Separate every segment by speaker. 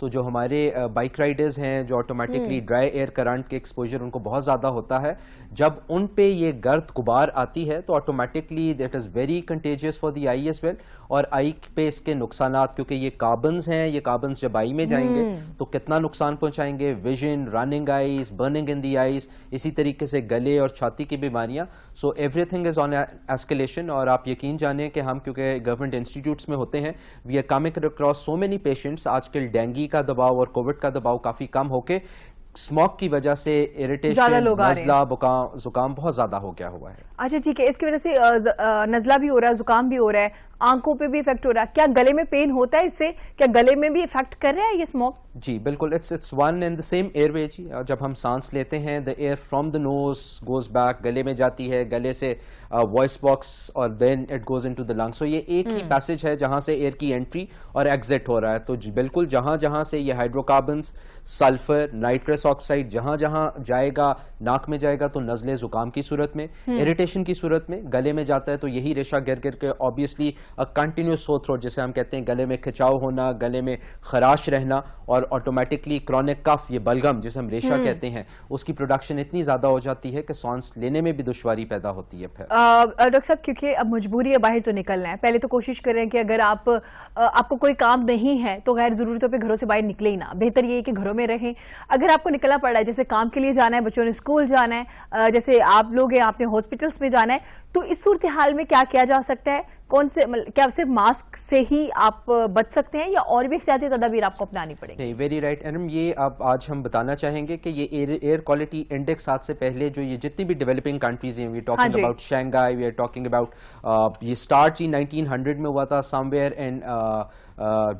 Speaker 1: تو جو ہمارے بائک رائڈرز ہیں جو آٹومیٹکلی ڈرائی ایئر کرنٹ کے ایکسپوجر ان کو بہت زیادہ ہوتا ہے, جب ان پہ یہ گرد غبار آتی ہے تو automatically that is very contagious for the eye as well, اور آئی پہ اس کے نقصانات, کیونکہ یہ کاربنز ہیں, یہ کاربنز جب آئی میں جائیں گے تو کتنا نقصان پہنچائیں گے, vision, running eyes, burning in the eyes, اسی طریقے سے گلے اور چھاتی کی بیماریاں. So everything is on escalation. اور آپ یقین جانیں کہ ہم کیونکہ گورنمنٹ انسٹیٹیوٹس میں ہوتے ہیں, we are coming across so many patients. آج کل ڈینگی کا دباؤ اور کووڈ کا دباؤ کافی کم ہو کے اسموک کی وجہ سے اریٹیشن, نزلہ, زکام بہت زیادہ ہو گیا ہوا ہے.
Speaker 2: اچھا ٹھیک ہے, اس کی وجہ سے نزلہ بھی ہو رہا ہے, زکام بھی ہو رہا ہے, آنکھوں پہ بھی افیکٹ ہو رہا ہے, کیا گلے میں پین ہوتا ہے اس سے, کیا گلے میں بھی افیکٹ کر رہا ہے یہ اسموک؟
Speaker 1: جی بالکل, it's one and the same airway. جی جب ہم سانس لیتے ہیں the air from the nose goes back, گلے میں جاتی ہے, گلے سے وائس باکس اور then it goes into the lung. So یہ ایک ہی پیسج ہے جہاں سے ایئر کی انٹری اور ایگزٹ ہو رہا ہے. تو بالکل جہاں جہاں سے یہ hydro carbons, sulphur, nitrous oxide جہاں جہاں جائے گا, ناک میں جائے گا تو نزلے زکام کی صورت میں, اریٹیشن کی صورت میں, گلے میں جاتا ہے تو یہی ریشہ گر گر کے آبویسلی کنٹینیوس سور تھروٹ جسے ہم کہتے ہیں, گلے میں کھچاؤ ہونا, گلے میں خراش رہنا, اور آٹومیٹکلی کرونک کف, یہ بلغم جسے ہم ریشہ کہتے ہیں, اس کی پروڈکشن اتنی زیادہ ہو جاتی ہے کہ سانس لینے میں بھی دشواری پیدا ہوتی ہے. پھر
Speaker 2: ڈاکٹر صاحب کیونکہ اب مجبوری ہے باہر تو نکلنا ہے, پہلے تو کوشش کریں کہ اگر آپ کو کوئی کام نہیں ہے تو غیر ضروری طور پہ گھروں سے باہر نکلے ہی نہ, بہتر یہ ہے کہ گھروں میں رہیں. اگر آپ کو نکلنا پڑ رہا ہے, جیسے کام کے لیے جانا ہے, بچوں نے اسکول جانا ہے, جیسے آپ لوگ ہیں آپ نے ہاسپٹلس میں جانا ہے, تو اس صورتحال میں کیا کیا جا سکتا ہے؟ کیا صرف ماسک سے ہی آپ بچ سکتے ہیں یا اور بھی احتیاطی تدابیر آپ کو اپنانی پڑیں گی؟
Speaker 1: ویری رائٹ اینم, یہ اب آج ہم بتانا چاہیں گے کہ یہ ایئر کوالٹی انڈیکس آج سے پہلے جو یہ جتنی بھی ڈیولپنگ کنٹریز ہیں, we are talking about Shanghai, we are talking about, یہ اسٹارٹ 1900 میں ہوا تھا somewhere in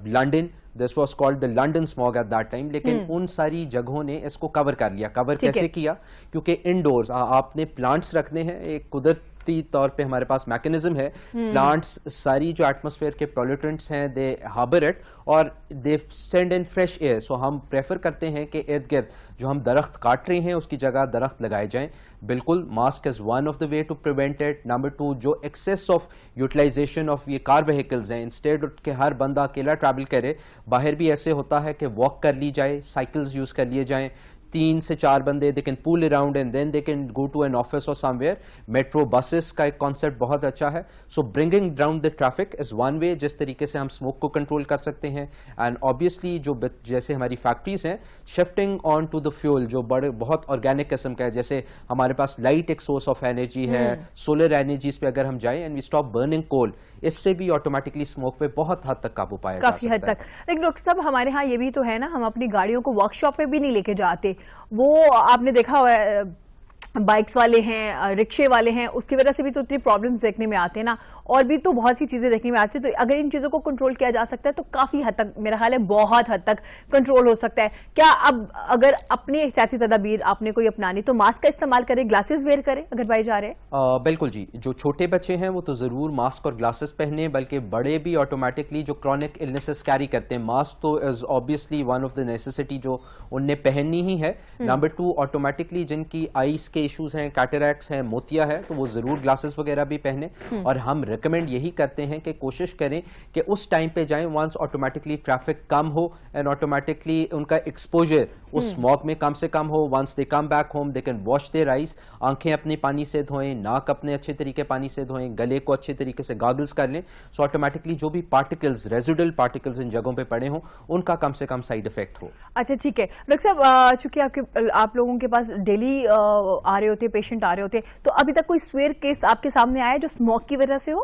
Speaker 1: London. This was called the London smog at that time. لیکن ان ساری جگہوں نے اس کو کور کر لیا. کور کیسے کیا؟ کیونکہ انڈورز آپ نے پلانٹس رکھنے ہیں, ایک قدرتی طور پہ ہمارے پاس میکنزم ہے, پلانٹس ساری جو ایٹماسفیئر کے پولیوٹنٹس ہیں دے ہاربر اٹ اور they send in fresh air. So ہم پریفر کرتے ہیں کہ ارد گرد جو ہم درخت کاٹ رہے ہیں اس کی جگہ درخت لگائے جائیں. بالکل mask is one of the way to prevent it. Number 2, جو ایکسیس آف یوٹیلائزیشن آف یہ کار وہیکلز ہیں, انسٹیڈ کہ ہر بندہ اکیلا ٹریول کرے, باہر بھی ایسے ہوتا ہے کہ واک کر لی جائے, سائیکلز یوز کر لیے جائیں, 3 سے 4 بندے they can pool around and then they can go to an office اور سم ویئر. میٹرو بسز کا ایک کانسیپٹ بہت اچھا ہے. So bringing down the traffic is one way جس طریقے سے ہم اسموک کو کنٹرول کر سکتے ہیں. اینڈ آبویسلی جو جیسے ہماری فیکٹریز ہیں, shifting on to the fuel جو بہت آرگینک قسم کا ہے, جیسے ہمارے پاس لائٹ ایک سورس آف انرجی ہے, سولر انرجیز پہ اگر ہم جائیں and we stop burning coal, اس سے بھی آٹومیٹکلی اسموک پہ بہت حد تک قابو پایا جا سکتا ہے.
Speaker 2: کافی حد تک. لیکن ڈاکٹر صاحب ہمارے ہاں یہ بھی تو ہے نا, ہم اپنی گاڑیوں کو ورک شاپ پہ بھی نہیں لے کے جاتے. وہ آپ نے دیکھا ہوا ہے, بائکس والے ہیں, رکشے والے ہیں, اس کی وجہ سے بھی تو اتنی پرابلمز دیکھنے میں آتے ہیں نا, اور بھی تو بہت سی چیزیں دیکھنے میں آتی ہیں. تو اگر ان چیزوں کو کنٹرول کیا جا سکتا ہے تو کافی حد تک میرا خیال ہے بہت حد تک کنٹرول ہو سکتا ہے. کیا اب اگر اپنی احتیاطی تدابیر آپ نے کوئی اپنانی تو ماسک کا استعمال کریں, گلاسز ویئر کریں اگر بھائی جا رہے ہیں؟
Speaker 1: بالکل جی, جو چھوٹے بچے ہیں وہ تو ضرور ماسک اور گلاسز پہنے, بلکہ بڑے بھی آٹومیٹکلی جو کرونک النیسز کیری کرتے ہیں, ماسک تو is obviously one of the necessity جو ان نے پہننی ہی ہے. نمبر 2, آٹومیٹکلی جن کی آئیز کے ایشوز ہیں, کیٹریکٹس ہیں, موتیا ہے, تو وہ ضرور گلاسز وغیرہ بھی پہنے. اور ہم ریکمینڈ یہی کرتے ہیں کہ کوشش کریں کہ اس ٹائم پہ جائیں ونس آٹومیٹکلی ٹریفک کم ہو اینڈ آٹومیٹکلی ان کا ایکسپوجر اس اسموک میں کم سے کم ہو. Once they come back home they can wash their eyes, آنکھیں اپنے پانی سے دھوئیں, ناک اپنے اچھے طریقے پانی سے دھوئیں, گلے کو اچھے طریقے سے گاگلز کر لیں. سو آٹومیٹکلی جو بھی پارٹیکلز, ریزیڈل پارٹیکلز ان جگہوں پہ پڑے ہوں ان کا کم سے کم سائیڈ افیکٹ ہو.
Speaker 2: اچھا ٹھیک ہے ڈاکٹر صاحب, چونکہ آپ لوگوں کے پاس ڈیلی آ رہے ہوتے پیشنٹ آ رہے ہوتے, تو ابھی تک کوئی سویئر کیس آپ کے سامنے آیا ہے جو اسموک کی وجہ سے ہو؟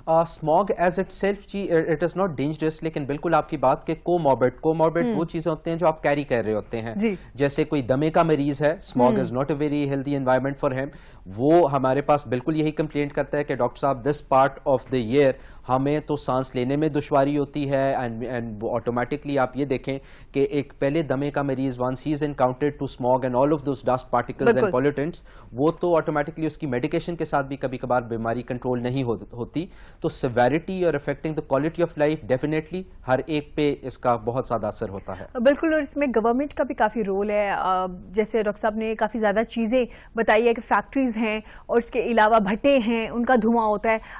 Speaker 1: اسموگ ایز اٹ سیلف جی اٹ از ناٹ ڈینجرس, لیکن بالکل آپ کی بات کہ کوموربڈ وہ چیزیں ہوتے ہیں جو آپ کیری کر رہے ہوتے ہیں. جیسے کوئی دمے کا مریض ہے, smog is not a very healthy environment for him, وہ ہمارے پاس بالکل یہی کمپلینٹ کرتا ہے کہ ڈاکٹر صاحب this part of the year ہمیں تو سانس لینے میں دشواری ہوتی ہے. اینڈ آٹومیٹکلی آپ یہ دیکھیں کہ ایک پہلے دمے کا مریض ونس ہی is encountered to smog and all of those dust particles and pollutants, وہ تو آٹومیٹکلی اس کی میڈیکیشن کے ساتھ بھی کبھی کبھار بیماری کنٹرول نہیں ہوتی. تو سیویرٹی اور affecting the quality of life definitely ہر ایک پہ اس کا بہت زیادہ اثر ہوتا ہے.
Speaker 2: بالکل, اور اس میں گورنمنٹ کا بھی کافی رول ہے. جیسے ڈاکٹر صاحب نے کافی زیادہ چیزیں بتائی ہے کہ فیکٹریز ہیں اور اس کے علاوہ بھٹے ہیں, ان کا دھواں ہوتا ہے.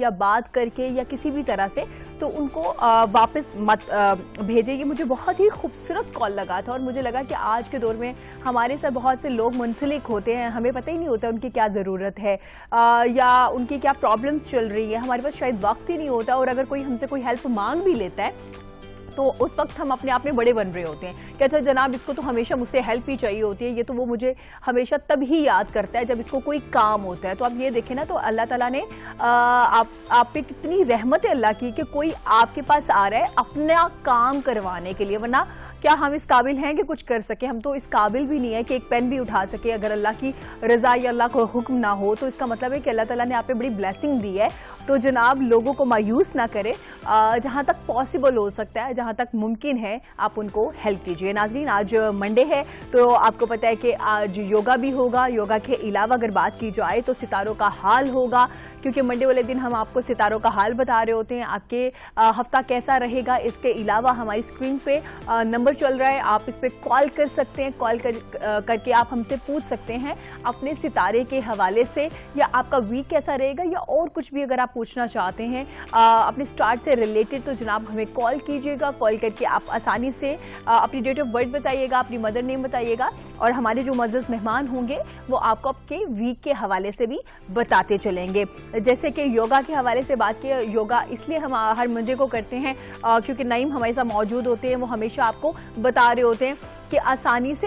Speaker 2: یا بات کر کے یا کسی بھی طرح سے, تو ان کو واپس مت بھیجے. یہ مجھے بہت ہی خوبصورت کال لگا تھا اور مجھے لگا کہ آج کے دور میں ہمارے ساتھ بہت سے لوگ منسلک ہوتے ہیں, ہمیں پتہ ہی نہیں ہوتا ان کی کیا ضرورت ہے یا ان کی کیا پرابلمس چل رہی ہے, ہمارے پاس شاید وقت ہی نہیں ہوتا, اور اگر کوئی ہم سے کوئی ہیلپ مانگ بھی لیتا ہے تو اس وقت ہم اپنے آپ میں بڑے بن رہے ہوتے ہیں کہ اچھا جناب اس کو تو ہمیشہ مجھ سے ہیلپ ہی چاہیے ہوتی ہے, یہ تو وہ مجھے ہمیشہ تب ہی یاد کرتا ہے جب اس کو کوئی کام ہوتا ہے. تو آپ یہ دیکھیں نا, تو اللہ تعالیٰ نے آپ پہ کتنی رحمت ہے اللہ کی کہ کوئی آپ کے پاس آ رہا ہے اپنا کام کروانے کے لیے, ورنہ کیا ہم اس قابل ہیں کہ کچھ کر سکیں؟ ہم تو اس قابل بھی نہیں ہے کہ ایک پین بھی اٹھا سکے. اگر اللہ کی رضا یا اللہ کو حکم نہ ہو تو اس کا مطلب ہے کہ اللہ تعالیٰ نے آپ پہ بڑی بلیسنگ دی ہے. تو جناب لوگوں کو مایوس نہ کرے, جہاں تک پاسبل ہو سکتا ہے, جہاں تک ممکن ہے آپ ان کو ہیلپ کیجیے. ناظرین آج منڈے ہے تو آپ کو پتہ ہے کہ آج یوگا بھی ہوگا. یوگا کے علاوہ اگر بات کی جائے تو ستاروں کا حال ہوگا, کیونکہ منڈے والے دن ہم آپ کو ستاروں کا حال بتا رہے ہوتے ہیں, آپ کے ہفتہ کیسا رہے گا. اس کے علاوہ ہماری اسکرین پہ نمبر چل رہا ہے, آپ اس پہ کال کر سکتے ہیں. کال کر کے آپ ہم سے پوچھ سکتے ہیں اپنے ستارے کے حوالے سے, یا آپ کا ویک کیسا رہے گا, یا اور کچھ بھی اگر آپ پوچھنا چاہتے ہیں اپنے اسٹار سے ریلیٹڈ, تو جناب ہمیں کال کیجیے گا. کال کر کے آپ آسانی سے اپنی ڈیٹ آف برتھ بتائیے گا, اپنی مدر نیم بتائیے گا, اور ہمارے جو معزز مہمان ہوں گے وہ آپ کو آپ کے ویک کے حوالے سے بھی بتاتے چلیں گے. جیسے کہ یوگا کے حوالے سے بات کی, یوگا اس لیے ہم ہر منڈے کو کرتے ہیں کیونکہ نعیم ہمارے ساتھ موجود ہوتے ہیں, وہ ہمیشہ آپ کو بتا رہے ہوتے ہیں کہ آسانی سے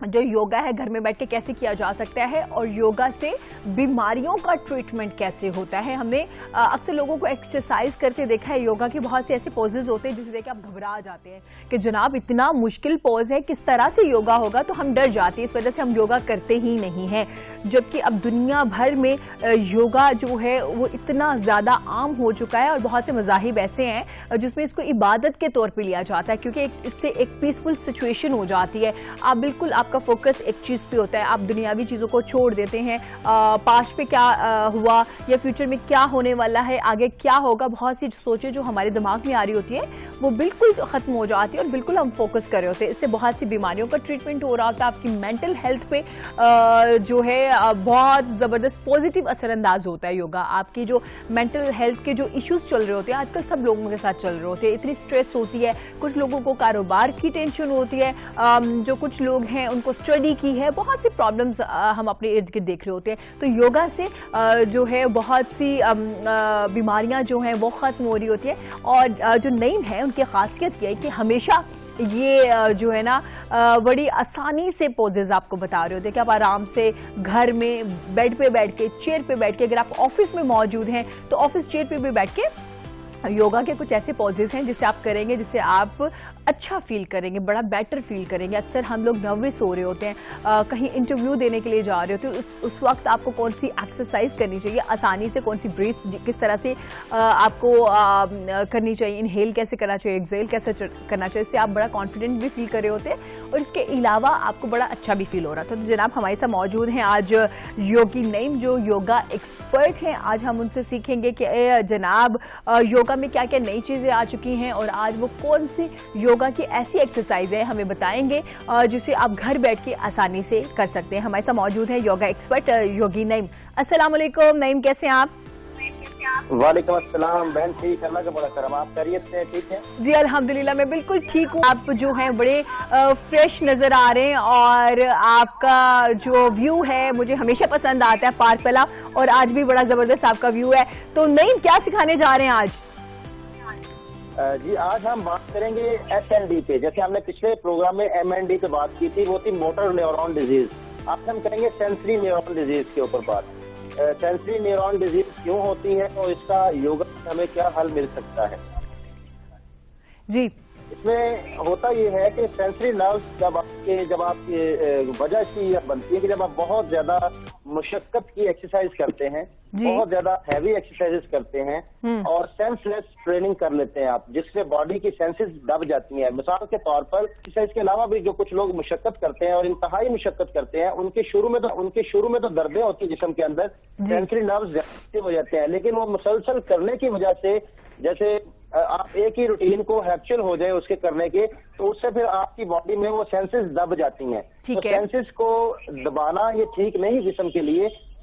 Speaker 2: جو یوگا ہے گھر میں بیٹھ کے کیسے کیا جا سکتا ہے, اور یوگا سے بیماریوں کا ٹریٹمنٹ کیسے ہوتا ہے. ہم نے اکثر لوگوں کو ایکسرسائز کرتے دیکھا ہے, یوگا کے بہت سے ایسے پوزز ہوتے ہیں جسے دیکھ کے آپ گھبرا جاتے ہیں کہ جناب اتنا مشکل پوز ہے, کس طرح سے یوگا ہوگا, تو ہم ڈر جاتے ہیں, اس وجہ سے ہم یوگا کرتے ہی نہیں ہیں. جبکہ اب دنیا بھر میں یوگا جو ہے وہ اتنا زیادہ عام ہو چکا ہے, اور بہت سے مذاہب ایسے ہیں جس میں اس کو عبادت کے طور پہ لیا جاتا ہے, کیونکہ اس سے ایک پیسفل سچویشن ہو جاتی ہے. آپ بالکل آپ کا فوکس ایک چیز پہ ہوتا ہے, آپ دنیاوی چیزوں کو چھوڑ دیتے ہیں, پاسٹ پہ کیا ہوا یا فیوچر میں کیا ہونے والا ہے, آگے کیا ہوگا, بہت سی سوچیں جو ہمارے دماغ میں آ رہی ہوتی ہیں وہ بالکل ختم ہو جاتی ہے, اور بالکل ہم فوکس کر رہے ہوتے ہیں. اس سے بہت سی بیماریوں کا ٹریٹمنٹ ہو رہا ہوتا ہے, آپ کی مینٹل ہیلتھ پہ جو ہے بہت زبردست پازیٹیو اثر انداز ہوتا ہے یوگا. آپ کی جو مینٹل ہیلتھ کے جو ایشوز چل رہے ہوتے ہیں, آج کل سب لوگوں کے ساتھ چل رہے ہوتے ہیں, اتنی سٹریس ہوتی ہے, کچھ لوگوں کو کاروبار کی ٹینشن ہوتی ہے, جو کچھ لوگ ہیں ان کو اسٹڈی کی ہے, بہت سی پرابلمز ہم اپنے ارد گرد دیکھ رہے ہوتے ہیں. تو یوگا سے جو ہے بہت سی بیماریاں جو ہیں وہ ختم ہو رہی ہوتی ہیں. اور جو نعیم ہے ان کی خاصیت یہ ہے کہ ہمیشہ یہ جو ہے نا بڑی آسانی سے پوزز آپ کو بتا رہے ہوتے ہیں کہ آپ آرام سے گھر میں بیڈ پہ بیٹھ کے, چیئر پہ بیٹھ کے, اگر آپ آفس میں موجود ہیں تو آفس چیئر پہ بھی بیٹھ کے یوگا کے کچھ ایسے پوزز ہیں جسے آپ کریں گے جس سے آپ اچھا فیل کریں گے, بڑا بیٹر فیل کریں گے. اکثر ہم لوگ نروس ہو رہے ہوتے ہیں, کہیں انٹرویو دینے کے لیے جا رہے ہوتے ہیں, اس وقت آپ کو کون سی ایکسرسائز کرنی چاہیے, آسانی سے کون سی بریتھ کس طرح سے آپ کو کرنی چاہیے, انہیل کیسے کرنا چاہیے, ایکزیل کیسے کرنا چاہیے, اس سے آپ بڑا کانفیڈنٹ بھی فیل کر رہے ہوتے ہیں, اور اس کے علاوہ آپ کو بڑا اچھا بھی فیل ہو رہا تھا. تو جناب ہمارے ساتھ موجود ہیں آج یوگی نعیم جو یوگا ایکسپرٹ ہیں. آج ہم ان سے سیکھیں گے کہ جناب یوگا میں کیا کیا نئی چیزیں آ چکی ہیں, اور آج وہ کون سی یوگا کی ایسی ایکسرسائز ہے ہمیں بتائیں گے جسے آپ گھر بیٹھ کے آسانی سے کر سکتے ہیں. ہمارے ساتھ موجود ہے یوگا ایکسپرٹ یوگی نعیم. السلام علیکم نعیم, کیسے ہیں آپ؟
Speaker 3: وعلیکم السلام بہن, ٹھیک ہے, اللہ کا بڑا کرم, آپ خیریت سے ٹھیک ہے؟
Speaker 2: جی الحمدللہ میں بالکل ٹھیک ہوں. آپ جو ہیں بڑے فریش نظر آ رہے ہیں, اور آپ کا جو ویو ہے مجھے ہمیشہ پسند آتا ہے, پارک والا, اور آج بھی بڑا زبردست آپ کا ویو ہے. تو نعیم کیا سکھانے جا رہے ہیں آج؟
Speaker 3: جی آج ہم بات کریں گے ایس این ڈی پہ. جیسے ہم نے پچھلے پروگرام میں ایم این ڈی پہ بات کی تھی, وہ تھی موٹر نیورون ڈیزیز. آج ہم کریں گے سینسری نیورون ڈیزیز کے اوپر بات. سینسری نیورون ڈیزیز کیوں ہوتی ہے اور اس کا یوگا سے ہمیں کیا حل مل سکتا ہے؟
Speaker 2: جی
Speaker 3: اس میں ہوتا یہ ہے کہ سینسری نروز جب آپ کی وجہ اس کی بنتی ہے کہ جب آپ بہت زیادہ مشقت کی ایکسرسائز کرتے ہیں, بہت زیادہ ہیوی ایکسرسائز کرتے ہیں, اور سینس لیس ٹریننگ کر لیتے ہیں آپ, جس سے باڈی کی سینسز دب جاتی ہیں. مثال کے طور پر ایکسرسائز کے علاوہ بھی جو کچھ لوگ مشقت کرتے ہیں اور انتہائی مشقت کرتے ہیں, ان کے شروع میں تو دردیں ہوتی ہیں جسم کے اندر, سینسری نروز زیادہ ہو جاتے ہیں, لیکن وہ مسلسل کرنے کی وجہ سے جیسے آپ ایک ہی روٹین کو ہیبچل ہو جائے اس کے کرنے کے, تو اس سے پھر آپ کی باڈی میں وہ سینسز دب جاتی ہیں. تو سینسز کو دبانا یہ ٹھیک نہیں جسم کے لیے.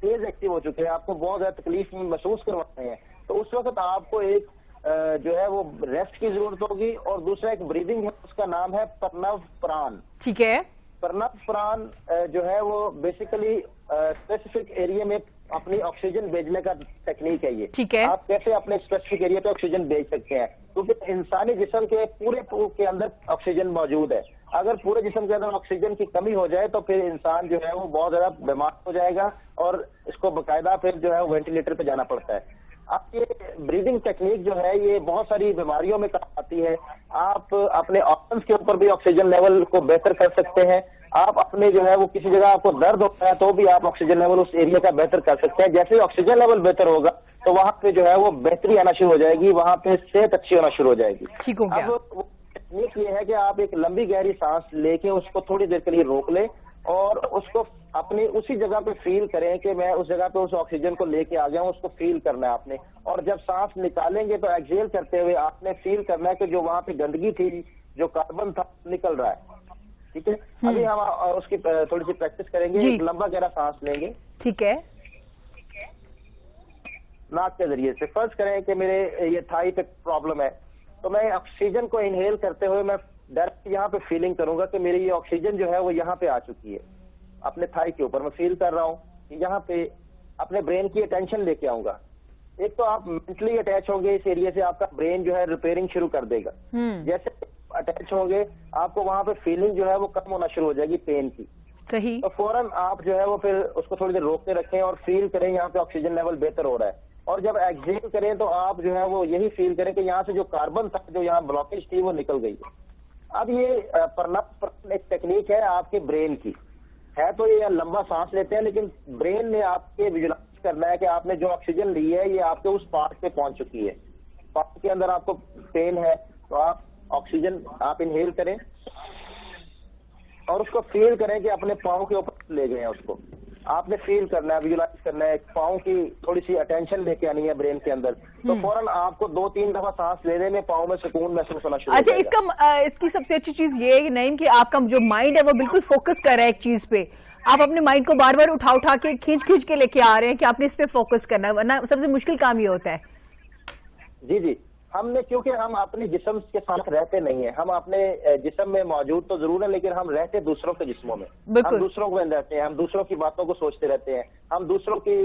Speaker 3: تیز ایکٹیو ہو چکے ہیں, آپ کو بہت زیادہ تکلیف محسوس کرواتے ہیں, تو اس وقت آپ کو ایک جو ہے وہ ریسٹ کی ضرورت ہوگی. اور دوسرا ایک بریدنگ ہے, اس کا نام ہے پرنو پران.
Speaker 2: ٹھیک ہے.
Speaker 3: پرنو پران جو ہے وہ بیسیکلی اسپیسیفک ایریا میں اپنی آکسیجن بھیجنے کا ٹیکنیک ہے. یہ
Speaker 2: ٹھیک ہے.
Speaker 3: آپ کیسے اپنے اسپیسیفک ایریا پہ آکسیجن بھیج سکتے ہیں, کیونکہ انسانی جسم کے پورے کے اندر آکسیجن موجود ہے. اگر پورے جسم کے اندر آکسیجن کی کمی ہو جائے تو پھر انسان جو ہے وہ بہت زیادہ بیمار ہو جائے گا, اور اس کو باقاعدہ پھر جو ہے وینٹیلیٹر پہ جانا پڑتا ہے. اب یہ بریدنگ ٹیکنیک جو ہے یہ بہت ساری بیماریوں میں کام آتی ہے. آپ اپنے آرگنز کے اوپر بھی آکسیجن لیول کو بہتر کر سکتے ہیں. آپ اپنے جو ہے وہ کسی جگہ آپ کو درد ہوتا ہے تو بھی آپ آکسیجن لیول اس ایریا کا بہتر کر سکتے ہیں. جیسے آکسیجن لیول بہتر ہوگا تو وہاں پہ جو ہے وہ بہتری آنا شروع ہو جائے گی, وہاں پہ صحت اچھی ہونا شروع ہو جائے گی.
Speaker 2: ٹھیک ہو گیا.
Speaker 3: اب ٹیکنیک یہ ہے کہ آپ ایک لمبی گہری سانس لے کے اس کو تھوڑی دیر کے لیے روک لیں, اور اس کو اپنی اسی جگہ پہ فیل کریں کہ میں اس جگہ پہ اس آکسیجن کو لے کے آ گیا ہوں, اس کو فیل کرنا ہے آپ نے. اور جب سانس نکالیں گے تو ایکسیل کرتے ہوئے آپ نے فیل کرنا ہے کہ جو وہاں پہ گندگی تھی, جو کاربن تھا, نکل رہا ہے. ٹھیک ہے. ابھی ہم اس کی تھوڑی سی پریکٹس کریں گے. ایک لمبا گہرا سانس لیں گے.
Speaker 2: ٹھیک ہے.
Speaker 3: ناک کے ذریعے سے. فرض کریں کہ میرے یہ تھائی پہ پرابلم ہے, تو میں آکسیجن کو انہیل کرتے ہوئے میں ڈائریکٹ یہاں پہ فیلنگ کروں گا کہ میری یہ آکسیجن جو ہے وہ یہاں پہ آ چکی ہے. اپنے تھائی کے اوپر میں فیل کر رہا ہوں کہ یہاں پہ اپنے برین کی اٹینشن لے کے آؤں گا. ایک تو آپ مینٹلی اٹیچ ہوں گے اس ایریا سے, آپ کا برین جو ہے ریپیئرنگ شروع کر دے گا. جیسے اٹیچ ہوں گے آپ کو وہاں پہ فیلنگ جو ہے وہ کم ہونا شروع ہو جائے گی پین کی.
Speaker 2: صحیح.
Speaker 3: تو فوراً آپ جو ہے وہ پھر اس کو تھوڑی دیر روک کے رکھیں اور فیل کریں یہاں پہ آکسیجن لیول بہتر ہو رہا ہے. اور جب ایکسیل کریں تو آپ جو ہے وہ یہی فیل کریں کہ یہاں سے جو کاربن تھا, جو یہاں بلاکیج تھی, وہ نکل گئی ہے. اب یہ پرنپ ایک ٹیکنیک ہے آپ کے برین کی ہے. تو یہ لمبا سانس لیتے ہیں, لیکن برین نے آپ کے ویژولائز کرنا ہے کہ آپ نے جو آکسیجن لی ہے یہ آپ کے اس پارٹ پہ پہنچ چکی ہے. پارٹ کے اندر آپ کو پین ہے تو آپ آکسیجن آپ انہیل کریں اور اس کو فیل کریں کہ اپنے پاؤں کے اوپر لے گئے ہیں. اس کو آپ نے فیل کرنا ہے, ویژولائز کرنا ہے, پاؤں کی تھوڑی سی اٹینشن لے کے آنی ہے برین کے اندر. تو فوراً آپ کو 2-3 دفعہ سانس لینے میں پاؤں میں سکون محسوس ہونا شروع ہو جائے گا.
Speaker 2: اچھا, اس کی سب سے اچھی چیز یہ ہے نعیم کہ آپ کا جو مائنڈ ہے وہ بالکل فوکس کر رہا ہے ایک چیز پہ. آپ اپنے مائنڈ کو بار بار اٹھا کے کھینچ کے لے کے آ رہے ہیں کہ آپ نے اس پہ فوکس کرنا ہے, ورنہ سب سے مشکل کام یہ ہوتا ہے.
Speaker 3: جی ہم نے, کیونکہ ہم اپنے جسم کے ساتھ رہتے نہیں ہیں, ہم اپنے جسم میں موجود تو ضرور ہیں لیکن ہم رہتے دوسروں کے جسموں میں. ہم دوسروں کو رہتے ہیں, ہم دوسروں کی باتوں کو سوچتے رہتے ہیں, ہم دوسروں کی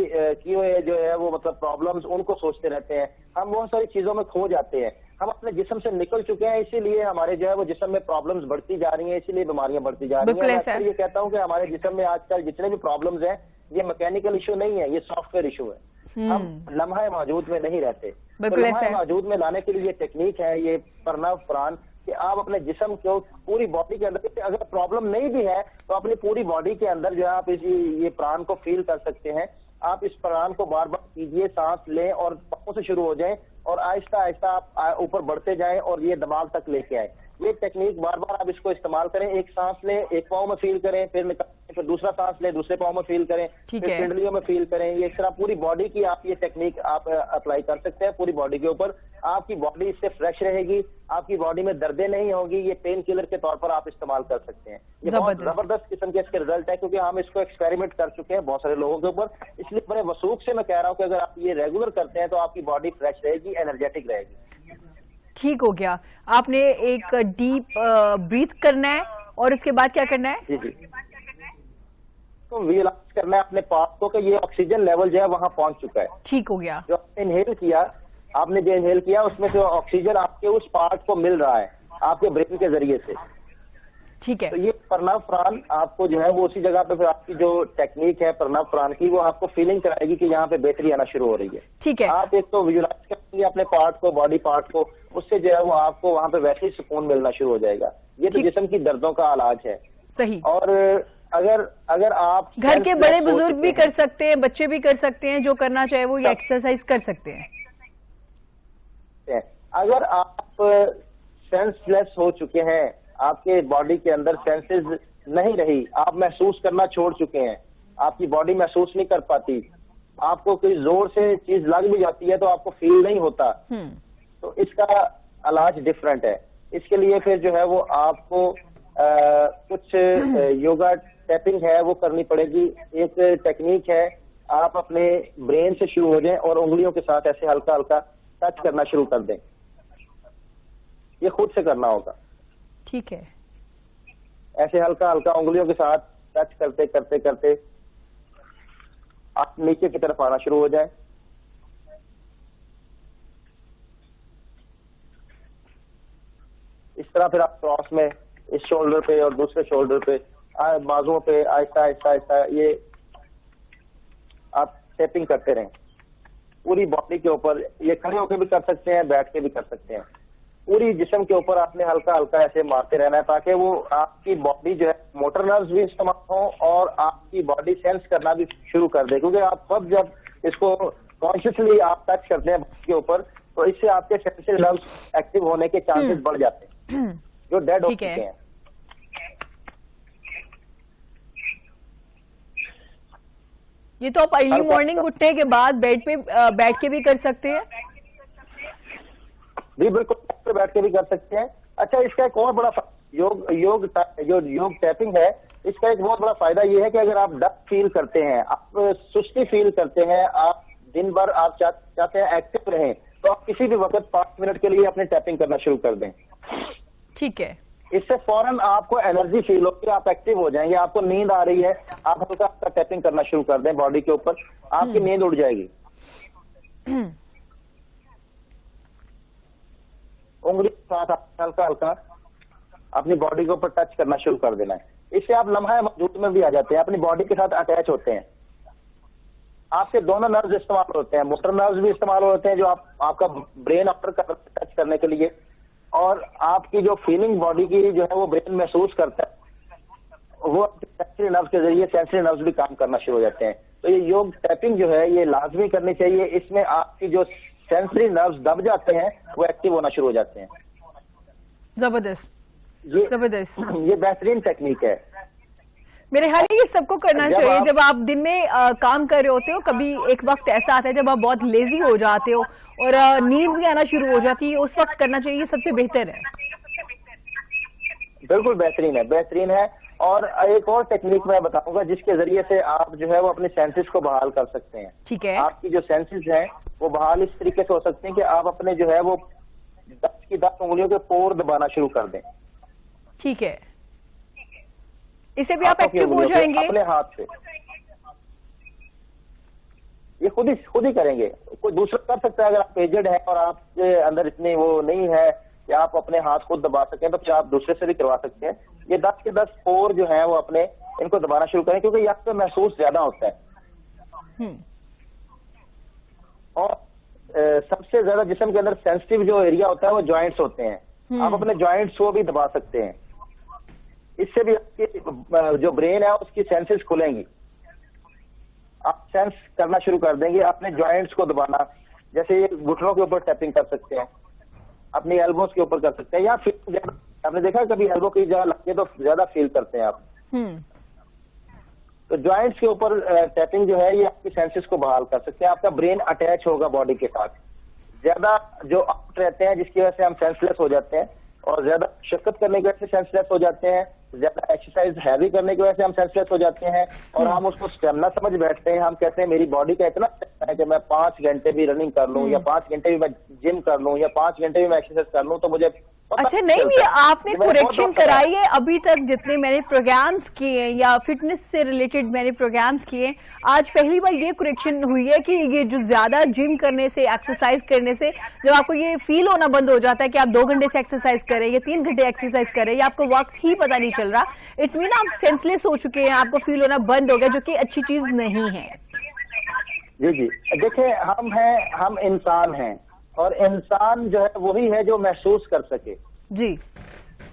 Speaker 3: ہوئے جو ہے وہ مطلب پرابلمز ان کو سوچتے رہتے ہیں, ہم بہت ساری چیزوں میں کھو جاتے ہیں. ہم اپنے جسم سے نکل چکے ہیں, اسی لیے ہمارے جو ہے وہ جسم میں پرابلمز بڑھتی جا رہی ہیں, اسی لیے بیماریاں بڑھتی جا رہی ہیں. میں یہ کہتا ہوں کہ ہمارے جسم میں آج کل جتنے بھی پرابلمز ہیں یہ میکینیکل ایشو نہیں ہے, یہ سافٹ ویئر ایشو ہے. ہم لمحہ موجود میں نہیں رہتے. لمحہ موجود میں لانے کے لیے یہ ٹیکنیک ہے, یہ پرنو پران, کہ آپ اپنے جسم کو پوری باڈی کے اندر, اگر پرابلم نہیں بھی ہے تو اپنی پوری باڈی کے اندر جو ہے آپ یہ پران کو فیل کر سکتے ہیں. آپ اس پران کو بار بار کیجیے, سانس لیں اور پاؤں سے شروع ہو جائیں اور آہستہ آہستہ آپ اوپر بڑھتے جائیں اور یہ دماغ تک لے کے آئیں. یہ ٹیکنیک بار بار آپ اس کو استعمال کریں. ایک سانس لیں, ایک پاؤں میں فیل کریں, پھر نکالیں, پھر دوسرا سانس لیں, دوسرے پاؤں میں فیل کریں, پھر پنڈلیوں میں فیل کریں. یہ اس طرح پوری باڈی کی آپ یہ ٹیکنیک آپ اپلائی کر سکتے ہیں پوری باڈی کے اوپر. آپ کی باڈی اس سے فریش رہے گی, آپ کی باڈی میں دردیں نہیں ہوگی. یہ پین کلر کے طور پر آپ استعمال کر سکتے ہیں. یہ بہت زبردست قسم کے اس کے رزلٹ ہے, کیونکہ ہم اس کو ایکسپیریمنٹ کر چکے ہیں بہت سارے لوگوں کے اوپر. اس لیے بڑے وثوق سے میں کہہ رہا ہوں کہ اگر آپ یہ ریگولر کرتے ہیں تو آپ کی باڈی فریش رہے گی, انرجیٹک رہے گی.
Speaker 2: ٹھیک ہو گیا. آپ نے ایک ڈیپ بریتھ کرنا ہے اور اس کے بعد کیا کرنا ہے؟
Speaker 3: جی تو ویلائز کرنا ہے اپنے پارٹ کو کہ یہ آکسیجن لیول جو ہے وہاں پہنچ چکا ہے.
Speaker 2: ٹھیک ہو گیا.
Speaker 3: جو انہیل کیا, آپ نے جو انہیل کیا اس میں جو آکسیجن آپ کے اس پارٹ کو مل رہا ہے آپ کے برین کے ذریعے سے.
Speaker 2: ٹھیک ہے.
Speaker 3: تو یہ پرنو پران آپ کو جو ہے وہ اسی جگہ پہ پھر آپ کی جو ٹیکنیک ہے پرنو پران کی, وہ آپ کو فیلنگ کرائے گی کہ یہاں پہ بہتری آنا شروع ہو رہی ہے.
Speaker 2: ٹھیک ہے.
Speaker 3: آپ ایک تو ویژولائز کریں گے اپنے پارٹ کو, باڈی پارٹ کو, اس سے جو ہے وہ آپ کو وہاں پہ ویسے ہی سکون ملنا شروع ہو جائے گا. یہ تو جسم کی دردوں کا علاج ہے.
Speaker 2: صحیح.
Speaker 3: اور اگر آپ
Speaker 2: گھر کے بڑے بزرگ بھی کر سکتے ہیں, بچے بھی کر سکتے ہیں, جو کرنا چاہے وہ یہ ایکسرسائز کر سکتے ہیں.
Speaker 3: اگر آپ سینس لیس ہو چکے ہیں, آپ کے باڈی کے اندر سینسز نہیں رہی, آپ محسوس کرنا چھوڑ چکے ہیں, آپ کی باڈی محسوس نہیں کر پاتی, آپ کو کوئی زور سے چیز لگ بھی جاتی ہے تو آپ کو فیل نہیں ہوتا, تو اس کا علاج ڈفرینٹ ہے. اس کے لیے پھر جو ہے وہ آپ کو کچھ یوگا ٹیپنگ ہے وہ کرنی پڑے گی. ایک ٹیکنیک ہے, آپ اپنے برین سے شروع ہو جائیں اور انگلیوں کے ساتھ ایسے ہلکا ہلکا ٹچ کرنا شروع کر دیں. یہ خود سے کرنا ہوگا.
Speaker 2: ٹھیک ہے.
Speaker 3: ایسے ہلکا ہلکا انگلیوں کے ساتھ ٹچ کرتے کرتے کرتے آپ نیچے کی طرف آنا شروع ہو جائیں. اس طرح پھر آپ کراس میں اس شولڈر پہ اور دوسرے شولڈر پہ بازوؤں پہ آہستہ آہستہ آہستہ یہ آپ ٹیپنگ کرتے رہیں پوری باڈی کے اوپر. یہ کھڑے ہو کے بھی کر سکتے ہیں, بیٹھ کے بھی کر سکتے ہیں. پوری جسم کے اوپر آپ نے ہلکا ہلکا ایسے مارتے رہنا ہے تاکہ وہ آپ کی باڈی جو ہے موٹر نروز بھی استعمال ہوں اور آپ کی باڈی سینس کرنا بھی شروع کر دے. کیونکہ آپ سب جب اس کو کانشیسلی آپ ٹچ کرتے ہیں باڈی کے اوپر تو اس سے آپ کے سینسری نروز ایکٹیو ہونے کے چانسز بڑھ جاتے ہیں جو ڈیڈ ہو چکے ہیں.
Speaker 2: یہ تو آپ ارلی مارننگ اٹھنے کے بعد بیڈ پہ بیٹھ کے بھی کر سکتے ہیں؟
Speaker 3: جی بالکل, بیٹھ کے بھی کر سکتے ہیں. اچھا, اس کا ایک اور بڑا یوگ ٹیپنگ ہے, اس کا ایک بہت بڑا فائدہ یہ ہے کہ اگر آپ ڈک فیل کرتے ہیں, آپ سستی فیل کرتے ہیں, آپ دن بھر آپ چاہتے ہیں ایکٹیو رہیں, تو آپ کسی بھی وقت 5 منٹ کے لیے اپنے ٹیپنگ کرنا شروع کر دیں.
Speaker 2: ٹھیک ہے.
Speaker 3: اس سے فوراً آپ کو انرجی فیل ہوگی, آپ ایکٹیو ہو جائیں گے. آپ کو نیند آ رہی ہے, آپ ہلکا ہلکا ٹیپنگ کرنا شروع کر دیں باڈی کے اوپر, آپ کی نیند اڑ جائے گی. انگلی کے ساتھ آپ ہلکا ہلکا اپنی باڈی کے اوپر ٹچ کرنا شروع کر دینا ہے. اس سے آپ لمحہ موجود میں بھی آ جاتے ہیں, اپنی باڈی کے ساتھ اٹیچ ہوتے ہیں. آپ کے دونوں نروز استعمال ہوتے ہیں, موٹر نروز بھی استعمال ہوتے ہیں جو آپ کا برین آپر ٹچ کرنے کے لیے, اور آپ کی جو فیلنگ باڈی کی جو ہے وہ برین محسوس کرتا ہے وہ سینسری نروز کے ذریعے سینسری نروز بھی کام کرنا شروع ہو جاتے ہیں. تو یہ یوگ ٹیپنگ جو ہے یہ لازمی کرنی چاہیے. اس میں آپ کی جو سینسری نروز دب جاتے ہیں وہ ایکٹیو ہونا شروع ہو جاتے ہیں.
Speaker 2: زبردست, زبردست.
Speaker 3: یہ بہترین ٹیکنیک ہے.
Speaker 2: میرے خیال ہے یہ سب کو کرنا چاہیے. جب آپ دن میں کام کر رہے ہوتے ہو, کبھی ایک وقت ایسا آتا ہے جب آپ بہت لیزی ہو جاتے ہو اور نیند بھی آنا شروع ہو جاتی ہے, اس وقت کرنا چاہیے, یہ سب سے بہتر ہے.
Speaker 3: بالکل بہترین ہے, بہترین ہے. اور ایک اور ٹیکنیک میں بتاؤں گا جس کے ذریعے سے آپ جو ہے وہ اپنے سینسز کو بحال کر سکتے ہیں.
Speaker 2: ٹھیک ہے.
Speaker 3: آپ کی جو سینسز ہیں وہ بحال اس طریقے سے ہو سکتے ہیں کہ آپ اپنے جو ہے وہ 10 کی 10 انگلیوں کے پور دبانا شروع کر دیں.
Speaker 2: ٹھیک ہے. اسے بھی آپ ایکٹیو ہو جائیں گے
Speaker 3: اپنے ہاتھ سے. یہ خود ہی کریں گے, کوئی دوسرا کر سکتا ہے. اگر آپ ایجڈ ہیں اور آپ کے اندر اتنی وہ نہیں ہے کہ آپ اپنے ہاتھ خود دبا سکیں تو پھر آپ دوسرے سے بھی کروا سکتے ہیں. یہ 10 کے 10 پور جو ہیں وہ اپنے ان کو دبانا شروع کریں کیونکہ یہ آپ کو محسوس زیادہ ہوتا ہے. اور سب سے زیادہ جسم کے اندر سینسٹیو جو ایریا ہوتا ہے وہ جوائنٹس ہوتے ہیں. آپ اپنے جوائنٹس کو بھی دبا سکتے ہیں. اس سے بھی آپ کی جو برین ہے اس کی سینسز کھلیں گی. آپ سینس کرنا شروع کر دیں گے اپنے جوائنٹس کو دبانا. جیسے یہ گھٹنوں کے اوپر ٹیپنگ کر سکتے ہیں, اپنی ایلبوز کے اوپر کر سکتے ہیں, یا پھر آپ نے دیکھا کبھی ایلبو کی جگہ لگتی ہے تو زیادہ فیل کرتے ہیں آپ. تو جوائنٹس کے اوپر ٹیپنگ جو ہے یہ آپ کی سینسز کو بحال کر سکتے ہیں. آپ کا برین اٹیچ ہوگا باڈی کے ساتھ. زیادہ جو آؤٹ رہتے ہیں جس کی وجہ سے ہم سینس لیس ہو جاتے ہیں, اور زیادہ شرکت کرنے کی وجہ سے سینس لیس ہو جاتے ہیں, زیادہ ایکسرسائز ہیوی کرنے کی وجہ سے ہم سینس لیس ہو جاتے ہیں, اور ہم اس کو اسٹیمنا سمجھ بیٹھتے ہیں. ہم کہتے ہیں میری باڈی کا اتنا ہے کہ میں 5 گھنٹے بھی رننگ کر لوں, یا 5 گھنٹے بھی میں جم کر لوں, یا 5 گھنٹے بھی میں ایکسرسائز کر لوں تو مجھے.
Speaker 2: اچھا, نہیں یہ آپ نے کریکشن کرائی ہے ابھی تک جتنے میں نے پروگرامز کیے ہیں یا فٹنس سے ریلیٹڈ میں نے پروگرامز کیے ہیں, آج پہلی بار یہ کریکشن ہوئی ہے کہ یہ جو زیادہ جم کرنے سے ایکسرسائز کرنے سے جب آپ کو یہ فیل ہونا بند ہو جاتا ہے کہ آپ 2 گھنٹے سے ایکسرسائز کریں یا 3 گھنٹے ایکسرسائز کریں یا آپ کو وقت ہی پتہ نہیں چل رہا, اٹس مین آپ سینس لیس ہو چکے ہیں, آپ کو فیل ہونا بند ہو گیا, جو کہ اچھی چیز نہیں ہے.
Speaker 3: جی دیکھیں, ہم انسان ہیں, اور انسان جو ہے وہی ہے جو محسوس کر سکے.
Speaker 2: جی,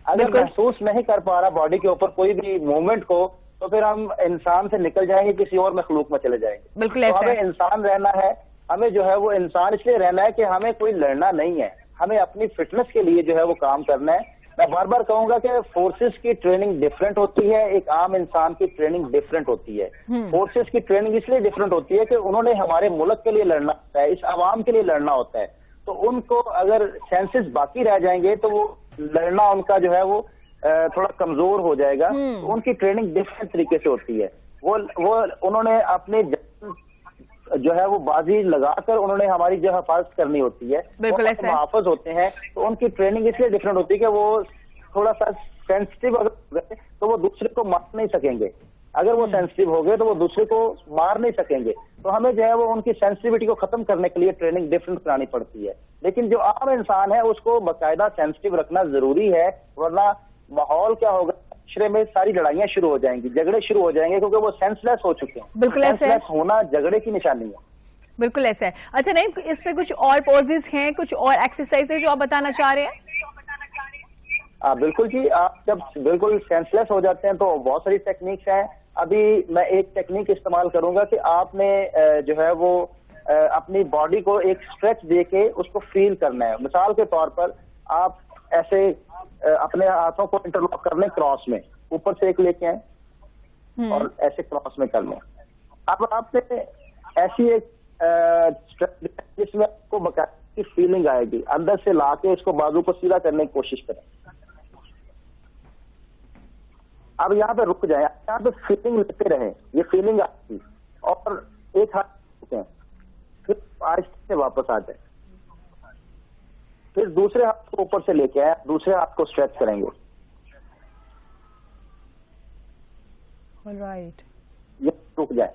Speaker 3: اگر محسوس نہیں کر پا رہا باڈی کے اوپر کوئی بھی موومنٹ کو, تو پھر ہم انسان سے نکل جائیں گے, کسی اور مخلوق میں چلے جائیں گے.
Speaker 2: بالکل ایسا ہے.
Speaker 3: ہمیں انسان رہنا ہے, ہمیں جو ہے وہ انسان اس لیے رہنا ہے کہ ہمیں کوئی لڑنا نہیں ہے, ہمیں اپنی فٹنس کے لیے جو ہے وہ کام کرنا ہے. میں بار بار کہوں گا کہ فورسز کی ٹریننگ ڈفرینٹ ہوتی ہے, ایک عام انسان کی ٹریننگ ڈفرینٹ ہوتی ہے. فورسز کی ٹریننگ اس لیے ڈفرینٹ ہوتی ہے کہ انہوں نے ہمارے ملک کے لیے لڑنا ہوتا ہے, اس عوام کے لیے لڑنا ہوتا ہے. تو ان کو اگر سینسز باقی رہ جائیں گے تو وہ لڑنا ان کا جو ہے وہ تھوڑا کمزور ہو جائے گا. ان کی ٹریننگ ڈفرینٹ طریقے سے ہوتی ہے. وہ انہوں نے اپنے جو ہے وہ بازی لگا کر انہوں نے ہماری جو حفاظت کرنی ہوتی ہے.
Speaker 2: بالکل ایسا ہے.
Speaker 3: محافظ ہوتے ہیں تو ان کی ٹریننگ اس لیے ڈفرینٹ ہوتی ہے کہ وہ تھوڑا سا سینسٹیو اگر ہو گئے تو وہ دوسرے کو مار نہیں سکیں گے. اگر وہ سینسٹیو ہو گئے تو وہ دوسرے کو مار نہیں سکیں گے. تو ہمیں جو ہے وہ ان کی سینسٹیوٹی کو ختم کرنے کے لیے ٹریننگ ڈفرینٹ کرانی پڑتی ہے. لیکن جو عام انسان ہے اس کو باقاعدہ سینسٹیو رکھنا ضروری ہے, ورنہ ماحول کیا ہوگا, معاشرے میں ساری لڑائیاں شروع ہو جائیں گی, جھگڑے شروع ہو جائیں گے, کیونکہ وہ سینس لیس ہو چکے ہیں.
Speaker 2: بالکل ایسا ہے.
Speaker 3: سینس لیس ہونا جھگڑے کی نشانی ہے.
Speaker 2: بالکل ایسا ہے. اچھا نہیں, اس پہ کچھ اور پوزز ہیں, کچھ اور ایکسرسائز جو آپ بتانا چاہ رہے ہیں؟
Speaker 3: بالکل جی, آپ جب بالکل سینس لیس ہو جاتے ہیں تو بہت ساری ٹیکنیکس ہیں. ابھی میں ایک ٹیکنیک استعمال کروں گا کہ آپ نے جو ہے وہ اپنی باڈی کو ایک اسٹریچ دے کے اس کو فیل کرنا ہے. مثال کے طور پر آپ ایسے اپنے ہاتھوں کو انٹرلاک کر لیں کراس میں, اوپر سے ایک لے کے آئیں اور ایسے کراس میں کر لیں. اب آپ نے ایسی ایک جس میں آپ کو باقاعدہ کی فیلنگ آئے گی, اندر سے لا کے اس کو بازو کو سیدھا کرنے کی کوشش کریں. اب یہاں پہ رک جائیں, یہاں پہ فیلنگ لیتے رہیں, یہ فیلنگ آتی اور ایک ہاتھ رکیں, پھر آہستہ سے واپس آ جائیں, پھر دوسرے ہاتھ کو اوپر سے لے کے آئے, دوسرے ہاتھ کو اسٹریچ کریں گے.
Speaker 2: رائٹ,
Speaker 3: یہ رک جائیں,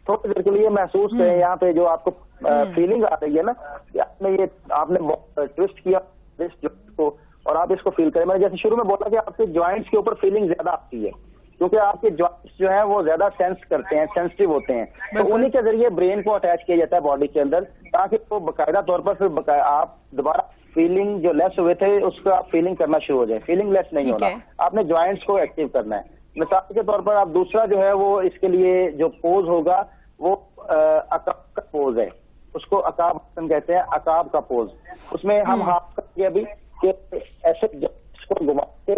Speaker 3: تھوڑی دیر کے لیے محسوس کریں یہاں پہ جو آپ کو فیلنگ آ رہی ہے نا, آپ نے ٹوسٹ کیا ریسٹ کو اور آپ اس کو فیل کریں. میں نے جیسے شروع میں بولا کہ آپ کے جوائنٹس کے اوپر فیلنگ زیادہ آتی ہے, کیونکہ آپ کے جوائنٹس جو ہیں وہ زیادہ سینس کرتے ہیں, سینسٹیو ہوتے ہیں. تو انہی کے ذریعے برین کو اٹیچ کیا جاتا ہے باڈی کے اندر, تاکہ وہ باقاعدہ طور پر پھر آپ دوبارہ فیلنگ جو لیس ہوئے تھے اس کو آپ فیلنگ کرنا شروع ہو جائیں. فیلنگ لیس نہیں ہونا, آپ نے جوائنٹس کو ایکٹیو کرنا ہے. مثال کے طور پر آپ دوسرا جو ہے وہ اس کے لیے جو پوز ہوگا وہ عقاب کا پوز ہے, اس کو عقاب کہتے ہیں, عقاب کا پوز. اس میں ہم ہاتھ کر کے ابھی کہ ایسے اس کو گھما کے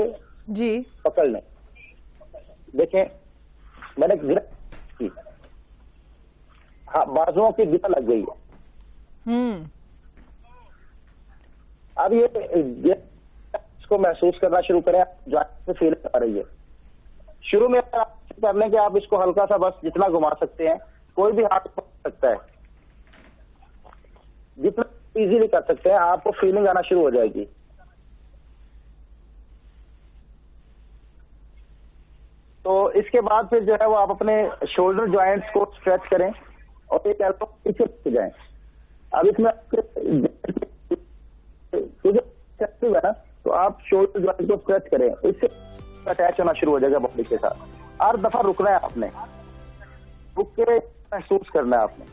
Speaker 2: جی
Speaker 3: پکڑ لیں. دیکھیں میں نے گرا کی, ہاں بازوؤں کی گرا لگ گئی ہے. اب یہ اس کو محسوس کرنا شروع کریں, جوائنٹ سے فیلنگ آ رہی ہے. شروع میں آپ کر لیں کہ آپ اس کو ہلکا سا بس جتنا گھما سکتے ہیں, کوئی بھی ہاتھ پکڑ سکتا ہے, جتنا ایزیلی کر سکتے ہیں, آپ کو فیلنگ آنا شروع ہو جائے گی. تو اس کے بعد پھر جو ہے وہ آپ اپنے شولڈر جوائنٹس کو اسٹریچ کریں اور ایک ایلبو پیچھے لے جائیں. اب اس میں ہے نا, تو آپ شولڈر جوائنٹ کو اسٹریچ کریں, اس سے اٹیچ ہونا شروع ہو جائے گا باڈی کے ساتھ. ہر دفعہ رکنا ہے آپ نے, رک کے محسوس کرنا ہے آپ نے.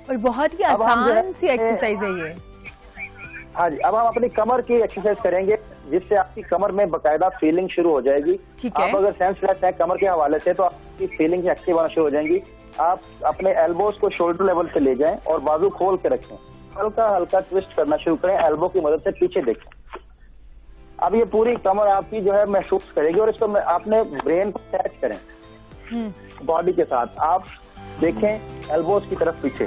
Speaker 2: اور بہت ہی آسان سی ایکسرسائز ہے یہ.
Speaker 3: ہاں جی, اب ہم اپنی کمر کی ایکسرسائز کریں گے, جس سے آپ کی کمر میں باقاعدہ فیلنگ شروع ہو جائے گی. آپ اگر سینس لیس ہیں کمر کے حوالے سے تو آپ کی فیلنگ ایکٹیو ہونا شروع ہو جائیں گی. آپ اپنے ایلبوز کو شولڈر لیول سے لے جائیں اور بازو کھول کے رکھیں, ہلکا ہلکا ٹوسٹ کرنا شروع کریں, ایلبو کی مدد سے پیچھے دیکھیں. اب یہ پوری کمر آپ کی جو ہے محسوس کرے گی, اور اس کو آپ نے برین کو اٹیچ کریں باڈی کے ساتھ. آپ دیکھیں ایلبوز کی طرف پیچھے.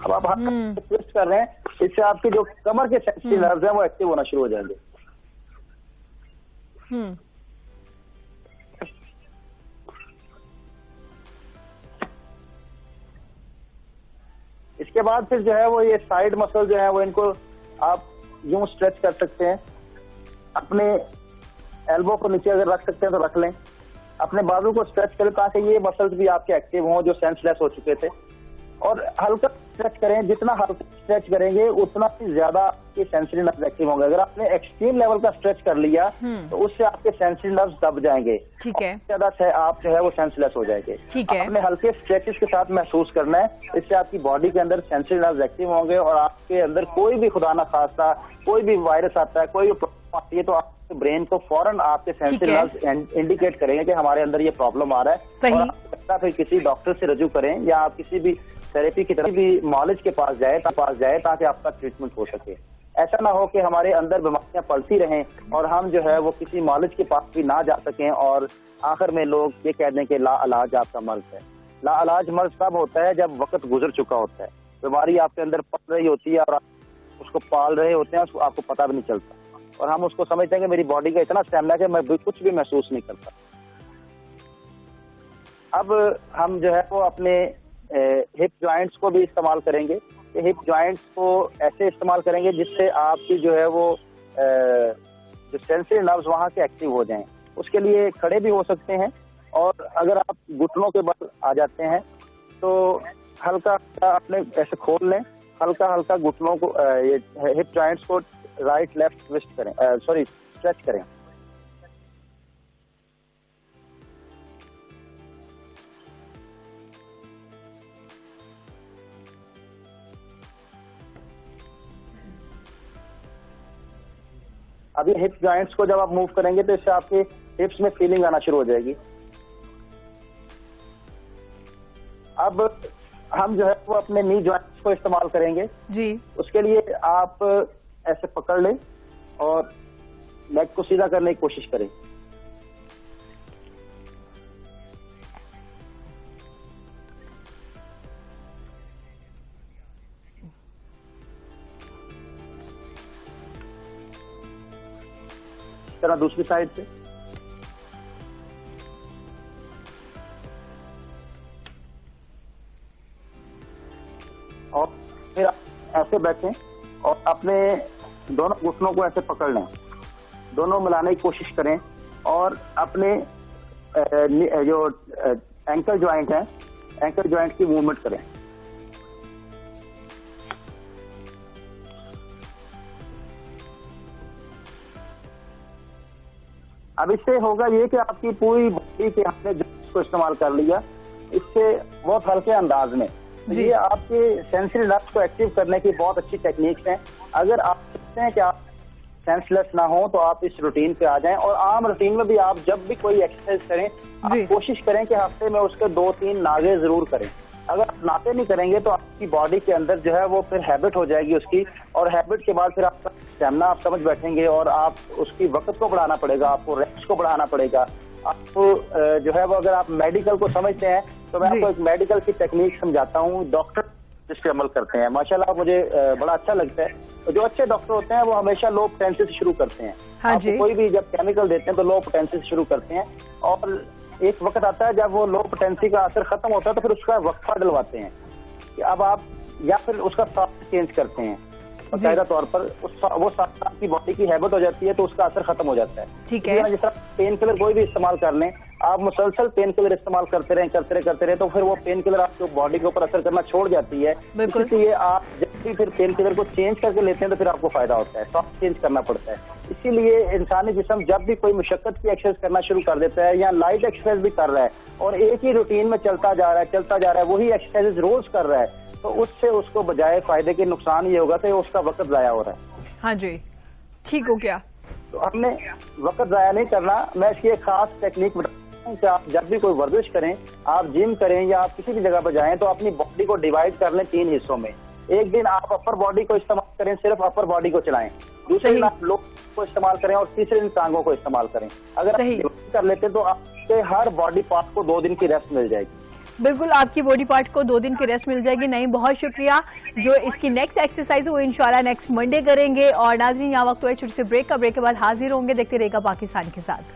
Speaker 3: اب آپ ٹوسٹ کر رہے ہیں, اس سے آپ کی جو کمر کے سینسٹیو نروز ہیں وہ ایکٹیو ہونا شروع ہو جائیں گے. اس کے بعد پھر جو ہے وہ یہ سائیڈ مسل جو ہے وہ ان کو آپ یوں اسٹریچ کر سکتے ہیں. اپنے ایلبو کو نیچے اگر رکھ سکتے ہیں تو رکھ لیں, اپنے بازو کو اسٹریچ کریں تاکہ یہ مسلز بھی آپ کے ایکٹیو ہوں جو سینس لیس ہو چکے تھے. اور ہلکا اسٹریچ کریں, جتنا ہلکا اسٹریچ کریں گے اتنا ہی زیادہ آپ کے سینسری نروز ایکٹیو ہوں گے. اگر آپ نے ایکسٹریم لیول کا اسٹریچ کر لیا تو اس سے آپ کے سینسری نروز دب جائیں گے,
Speaker 2: ٹھیک ہے,
Speaker 3: زیادہ سے آپ جو ہے وہ سینس لیس ہو جائیں گے.
Speaker 2: ٹھیک ہے,
Speaker 3: آپ نے ہلکے اسٹریچز کے ساتھ محسوس کرنا ہے, اس سے آپ کی باڈی کے اندر سینسری نروز ایکٹیو ہوں گے, اور آپ کے اندر کوئی بھی خدا نہ خواستہ کوئی بھی وائرس آتا ہے, کوئی بھی پرابلم آتی ہے, تو آپ کے برین کو فوراً آپ کے سینسری نروز انڈیکیٹ کریں گے کہ ہمارے اندر یہ پرابلم آ رہا ہے.
Speaker 2: صحیح,
Speaker 3: پھر کسی ڈاکٹر سے رجوع کریں یا آپ کسی بھی تھراپی کی طرف بھی معالج کے پاس جائے تاکہ آپ کا ٹریٹمنٹ ہو سکے. ایسا نہ ہو کہ ہمارے اندر بیماریاں پلتی رہیں اور ہم جو ہے وہ کسی معالج کے پاس بھی نہ جا سکیں, اور آخر میں لوگ یہ کہہ دیں کہ لا علاج آپ کا مرض ہے. لا علاج مرض تب ہوتا ہے جب وقت گزر چکا ہوتا ہے, بیماری آپ کے اندر پل رہی ہوتی ہے اور آپ اس کو پال رہے ہوتے ہیں, اس کو آپ کو پتہ بھی نہیں چلتا, اور ہم اس کو سمجھتے ہیں کہ میری باڈی کا اتنا اسٹیمنا ہے کہ میں کچھ بھی محسوس نہیں کرتا. اب ہم جو ہے وہ اپنے ہپ جوائنٹس کو بھی استعمال کریں گے. ہپ جوائنٹس کو ایسے استعمال کریں گے جس سے آپ کی جو ہے وہ جو سینسری نروز وہاں کے ایکٹیو ہو جائیں. اس کے لیے کھڑے بھی ہو سکتے ہیں, اور اگر آپ گھٹنوں کے بل آ جاتے ہیں تو ہلکا اپنے ایسے کھول لیں, ہلکا ہلکا گھٹنوں کو ہپ جوائنٹس کو رائٹ لیفٹ ٹوسٹ کریں, اسٹریچ کریں. ابھی ہپ جوائنٹس کو جب آپ موو کریں گے تو اس سے آپ کے ہپس میں فیلنگ آنا شروع ہو جائے گی. اب ہم جو ہے وہ اپنے نی جوائنٹس کو استعمال کریں گے
Speaker 2: جی.
Speaker 3: اس کے لیے آپ ایسے پکڑ لیں اور لیگ کو سیدھا کرنے کی کوشش کریں. اس طرح دوسری سائڈ سے. اور پھر ایسے بیٹھیں اور اپنے دونوں گھٹنوں کو ایسے پکڑ لیں, دونوں ملانے کی کوشش کریں, اور اپنے جو اینکل جوائنٹ ہے اینکل جوائنٹ کی موومنٹ کریں. اب اس سے ہوگا یہ کہ آپ کی پوری باڈی کے ہم نے جوائنٹس کو استعمال کر لیا اس سے بہت ہلکے انداز میں. یہ آپ کے سینسری نروز کو ایکٹیو کرنے کی بہت اچھی ٹیکنیکس ہیں. اگر آپ چاہتے ہیں کہ آپ سینس لیس نہ ہوں تو آپ اس روٹین پہ آ جائیں, اور عام روٹین میں بھی آپ جب بھی کوئی ایکسرسائز کریں آپ کوشش کریں کہ ہفتے میں اس کے 2-3 ناغے ضرور کریں. اگر آپ ناطے نہیں کریں گے تو آپ کی باڈی کے اندر جو ہے وہ پھر ہیبٹ ہو جائے گی اس کی, اور ہیبٹ کے بعد پھر آپ کا اسٹیمنا آپ سمجھ بیٹھیں گے, اور آپ اس کی وقت کو بڑھانا پڑے گا, آپ کو ریسٹ کو بڑھانا پڑے گا. آپ کو جو ہے وہ اگر آپ میڈیکل کو سمجھتے ہیں تو میں آپ کو ایک میڈیکل کی ٹیکنیک سمجھاتا ہوں. ڈاکٹر جس پہ عمل کرتے ہیں ماشاءاللہ مجھے بڑا اچھا لگتا ہے. جو اچھے ڈاکٹر ہوتے ہیں وہ ہمیشہ لو پوٹینسی سے شروع کرتے ہیں. آپ کو کوئی بھی جب کیمیکل دیتے ہیں تو لو پوٹینسی سے شروع کرتے ہیں, اور ایک وقت آتا ہے جب وہ لو پوٹینسی کا اثر ختم ہوتا ہے تو پھر اس کا وقفہ ڈلواتے ہیں کہ اب آپ, یا پھر اس کا ساتھ چینج کرتے ہیں. باقاعدہ طور پر وہ ساتھ آپ کی باڈی کی ہیبٹ ہو جاتی ہے تو اس کا اثر ختم ہو جاتا ہے.
Speaker 2: ٹھیک ہے.
Speaker 3: جس طرح پین کلر کوئی بھی استعمال کر لیں, آپ مسلسل پین کلر استعمال کرتے رہے تو پھر وہ پین کلر آپ کی باڈی کے اوپر اثر کرنا چھوڑ جاتی ہے. اس لیے آپ جب بھی پھر پین کلر کو چینج کر کے لیتے ہیں تو پھر آپ کو فائدہ ہوتا ہے, سافٹ چینج کرنا پڑتا ہے. اسی لیے انسانی جسم جب بھی کوئی مشقت کی ایکسرسائز کرنا شروع کر دیتا ہے یا لائٹ ایکسرسائز بھی کر رہا ہے اور ایک ہی روٹین میں چلتا جا رہا ہے وہی ایکسرسائز روز کر رہا ہے, تو اس سے اس کو بجائے فائدے کے نقصان یہ ہوگا کہ اس کا وقت ضائع ہو رہا ہے.
Speaker 2: ہاں جی, ٹھیک ہو گیا.
Speaker 3: تو ہم نے وقت ضائع نہیں کرنا. میں اس کی ایک خاص ٹیکنیک بتاتا ہوں کہ آپ جب بھی کوئی ورزش کریں, آپ جم کریں یا آپ کسی بھی جگہ پہ جائیں تو اپنی باڈی کو ڈیوائڈ کر لیں 3 حصوں میں. ایک دن آپ اپر باڈی کو استعمال کریں, صرف اپر باڈی کو چلائیں. دوسرے دن آپ لوور کو استعمال کریں, اور تیسرے دن ٹانگوں کو استعمال کریں. اگر آپ ڈیوائڈ کر لیتے تو آپ کے ہر باڈی پارٹ کو 2 دن کی ریسٹ مل جائے گی.
Speaker 2: بالکل, آپ کی باڈی پارٹ کو 2 دن کی ریسٹ مل جائے گی. نہیں, بہت شکریہ. جو اس کی نیکسٹ ایکسرسائز وہ انشاءاللہ نیکسٹ منڈے کریں گے. اور ناظرین, یہاں وقت ہوئے چھوٹے سے بریک کا. بریک کے بعد حاضر ہوں گے. دیکھتے رہے گا پاکستان کے ساتھ.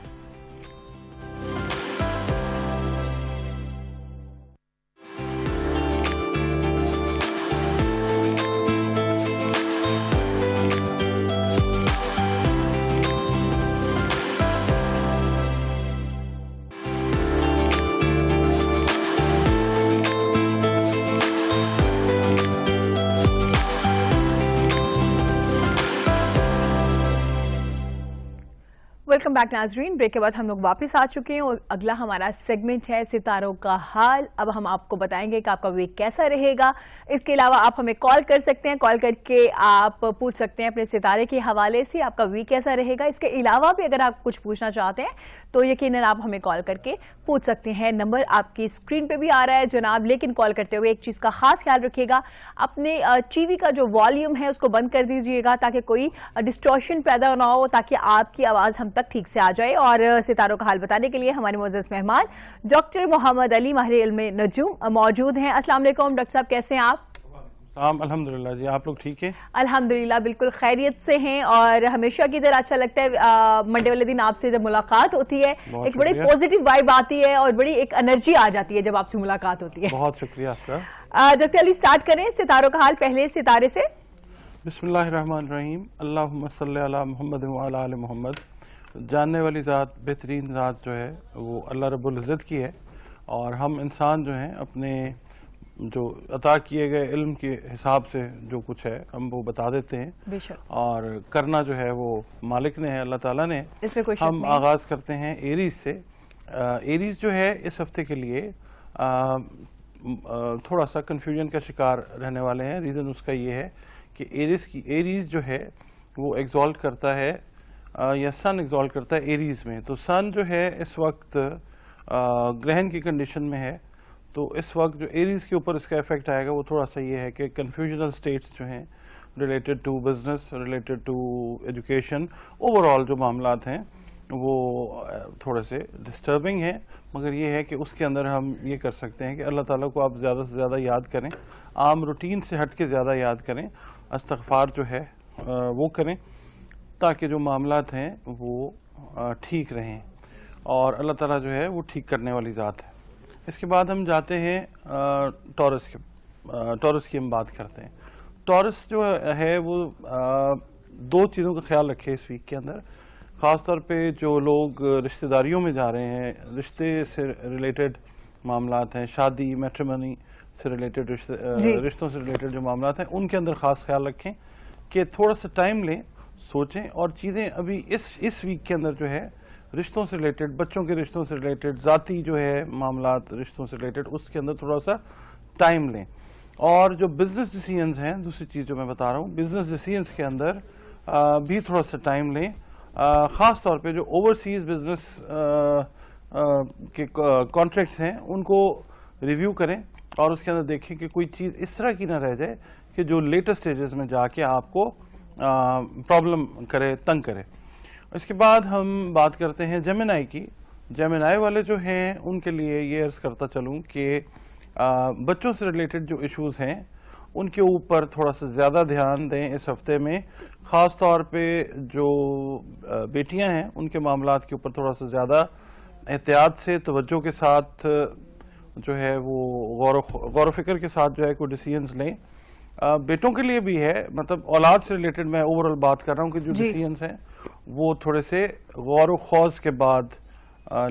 Speaker 2: ویلکم بیک ناظرین. بریک کے بعد ہم لوگ واپس آ چکے ہیں اور اگلا ہمارا سیگمنٹ ہے ستاروں کا حال. اب ہم آپ کو بتائیں گے کہ آپ کا ویک کیسا رہے گا. اس کے علاوہ آپ ہمیں کال کر سکتے ہیں, کال کر کے آپ پوچھ سکتے ہیں اپنے ستارے کے حوالے سے آپ کا ویک کیسا رہے گا. اس کے علاوہ بھی اگر آپ کچھ پوچھنا چاہتے ہیں تو یقیناً آپ ہمیں کال کر کے پوچھ سکتے ہیں. نمبر آپ کی اسکرین پہ بھی آ رہا ہے جناب, لیکن کال کرتے ہوئے ایک چیز کا خاص خیال رکھیے گا, اپنے ٹی وی کا جو والیوم ہے اس کو بند کر دیجیے گا تاکہ کوئی ڈسٹورشن پیدا نہ ہو, تاکہ آپ کی آواز ہم تک ٹھیک سے آ جائے. اور ستاروں کا حال بتانے کے لیے ہمارے معزز مہمان ڈاکٹر محمد علی, ماہر علم نجوم موجود ہیں. السلام علیکم ڈاکٹر صاحب, کیسے ہیں آپ؟
Speaker 4: الحمدللہ جی. آپ لوگ ٹھیک ہیں؟
Speaker 2: الحمدللہ بالکل خیریت سے ہیں, اور ہمیشہ کی طرح اچھا لگتا ہے منڈے والے دن آپ سے جب ملاقات ہوتی ہے, ایک بڑی پازیٹیو وائب آتی ہے اور بڑی ایک انرجی آ جاتی ہے جب آپ سے ملاقات ہوتی ہے.
Speaker 4: بہت شکریہ آپ کا.
Speaker 2: ڈاکٹر علی اسٹارٹ کریں ستاروں کا حال, پہلے ستارے سے.
Speaker 4: بسم اللہ الرحمن الرحیم. اللہم صلی علی محمد وعلی آل محمد. جاننے والی ذات, بہترین ذات جو ہے وہ اللہ رب العزت کی ہے, اور ہم انسان جو ہیں اپنے جو عطا کیے گئے علم کے حساب سے جو کچھ ہے ہم وہ بتا دیتے ہیں,
Speaker 2: بے شک, اور
Speaker 4: کرنا جو ہے وہ مالک نے ہے, اللہ تعالیٰ نے.
Speaker 2: اس میں کوئی شک
Speaker 4: ہم
Speaker 2: نہیں.
Speaker 4: آغاز کرتے ہیں ایریز سے. ایریز جو ہے اس ہفتے کے لیے تھوڑا سا کنفیوژن کا شکار رہنے والے ہیں. ریزن اس کا یہ ہے کہ ایریز جو ہے وہ ایگزالٹ کرتا ہے یا سن ایگزالٹ کرتا ہے ایریز میں. تو سن جو ہے اس وقت گرہن کی کنڈیشن میں ہے, تو اس وقت جو ایریز کے اوپر اس کا ایفیکٹ آئے گا وہ تھوڑا سا یہ ہے کہ کنفیوژنل سٹیٹس جو ہیں related to business, related to education, overall جو معاملات ہیں وہ تھوڑے سے ڈسٹربنگ ہیں. مگر یہ ہے کہ اس کے اندر ہم یہ کر سکتے ہیں کہ اللہ تعالیٰ کو آپ زیادہ سے زیادہ یاد کریں, عام روٹین سے ہٹ کے زیادہ یاد کریں, استغفار جو ہے وہ کریں, تاکہ جو معاملات ہیں وہ ٹھیک رہیں, اور اللہ تعالیٰ جو ہے وہ ٹھیک کرنے والی ذات ہے. اس کے بعد ہم جاتے ہیں ٹورس کی ہم بات کرتے ہیں. ٹورس جو ہے وہ دو چیزوں کا خیال رکھے اس ویک کے اندر, خاص طور پہ جو لوگ رشتہ داریوں میں جا رہے ہیں, رشتے سے ریلیٹڈ معاملات ہیں, شادی میٹریمنی سے ریلیٹڈ رشتوں سے ریلیٹڈ جو معاملات ہیں ان کے اندر خاص خیال رکھیں کہ تھوڑا سا ٹائم لیں, سوچیں, اور چیزیں ابھی اس ویک کے اندر جو ہے رشتوں سے ریلیٹڈ, بچوں کے رشتوں سے ریلیٹڈ, ذاتی جو ہے معاملات رشتوں سے ریلیٹڈ, اس کے اندر تھوڑا سا ٹائم لیں. اور جو بزنس ڈیسیژنز ہیں, دوسری چیز جو میں بتا رہا ہوں, بزنس ڈیسیژنز کے اندر بھی تھوڑا سا ٹائم لیں, خاص طور پہ جو اوورسیز بزنس کے کانٹریکٹس ہیں ان کو ریویو کریں, اور اس کے اندر دیکھیں کہ کوئی چیز اس طرح کی نہ رہ جائے کہ جو لیٹر سٹیجز میں جا کے آپ کو پرابلم کرے, تنگ کرے. اس کے بعد ہم بات کرتے ہیں جیمنائی کی. جیمنائی والے جو ہیں ان کے لیے یہ عرض کرتا چلوں کہ بچوں سے ریلیٹڈ جو ایشوز ہیں ان کے اوپر تھوڑا سا زیادہ دھیان دیں اس ہفتے میں, خاص طور پہ جو بیٹیاں ہیں ان کے معاملات کے اوپر تھوڑا سا زیادہ احتیاط سے, توجہ کے ساتھ جو ہے وہ غور و فکر کے ساتھ جو ہے کوئی ڈیسیژنز لیں. بیٹوں کے لیے بھی ہے, مطلب اولاد سے ریلیٹڈ میں اوور آل بات کر رہا ہوں کہ جو ڈیسیژنز ہیں وہ تھوڑے سے غور و خوض کے بعد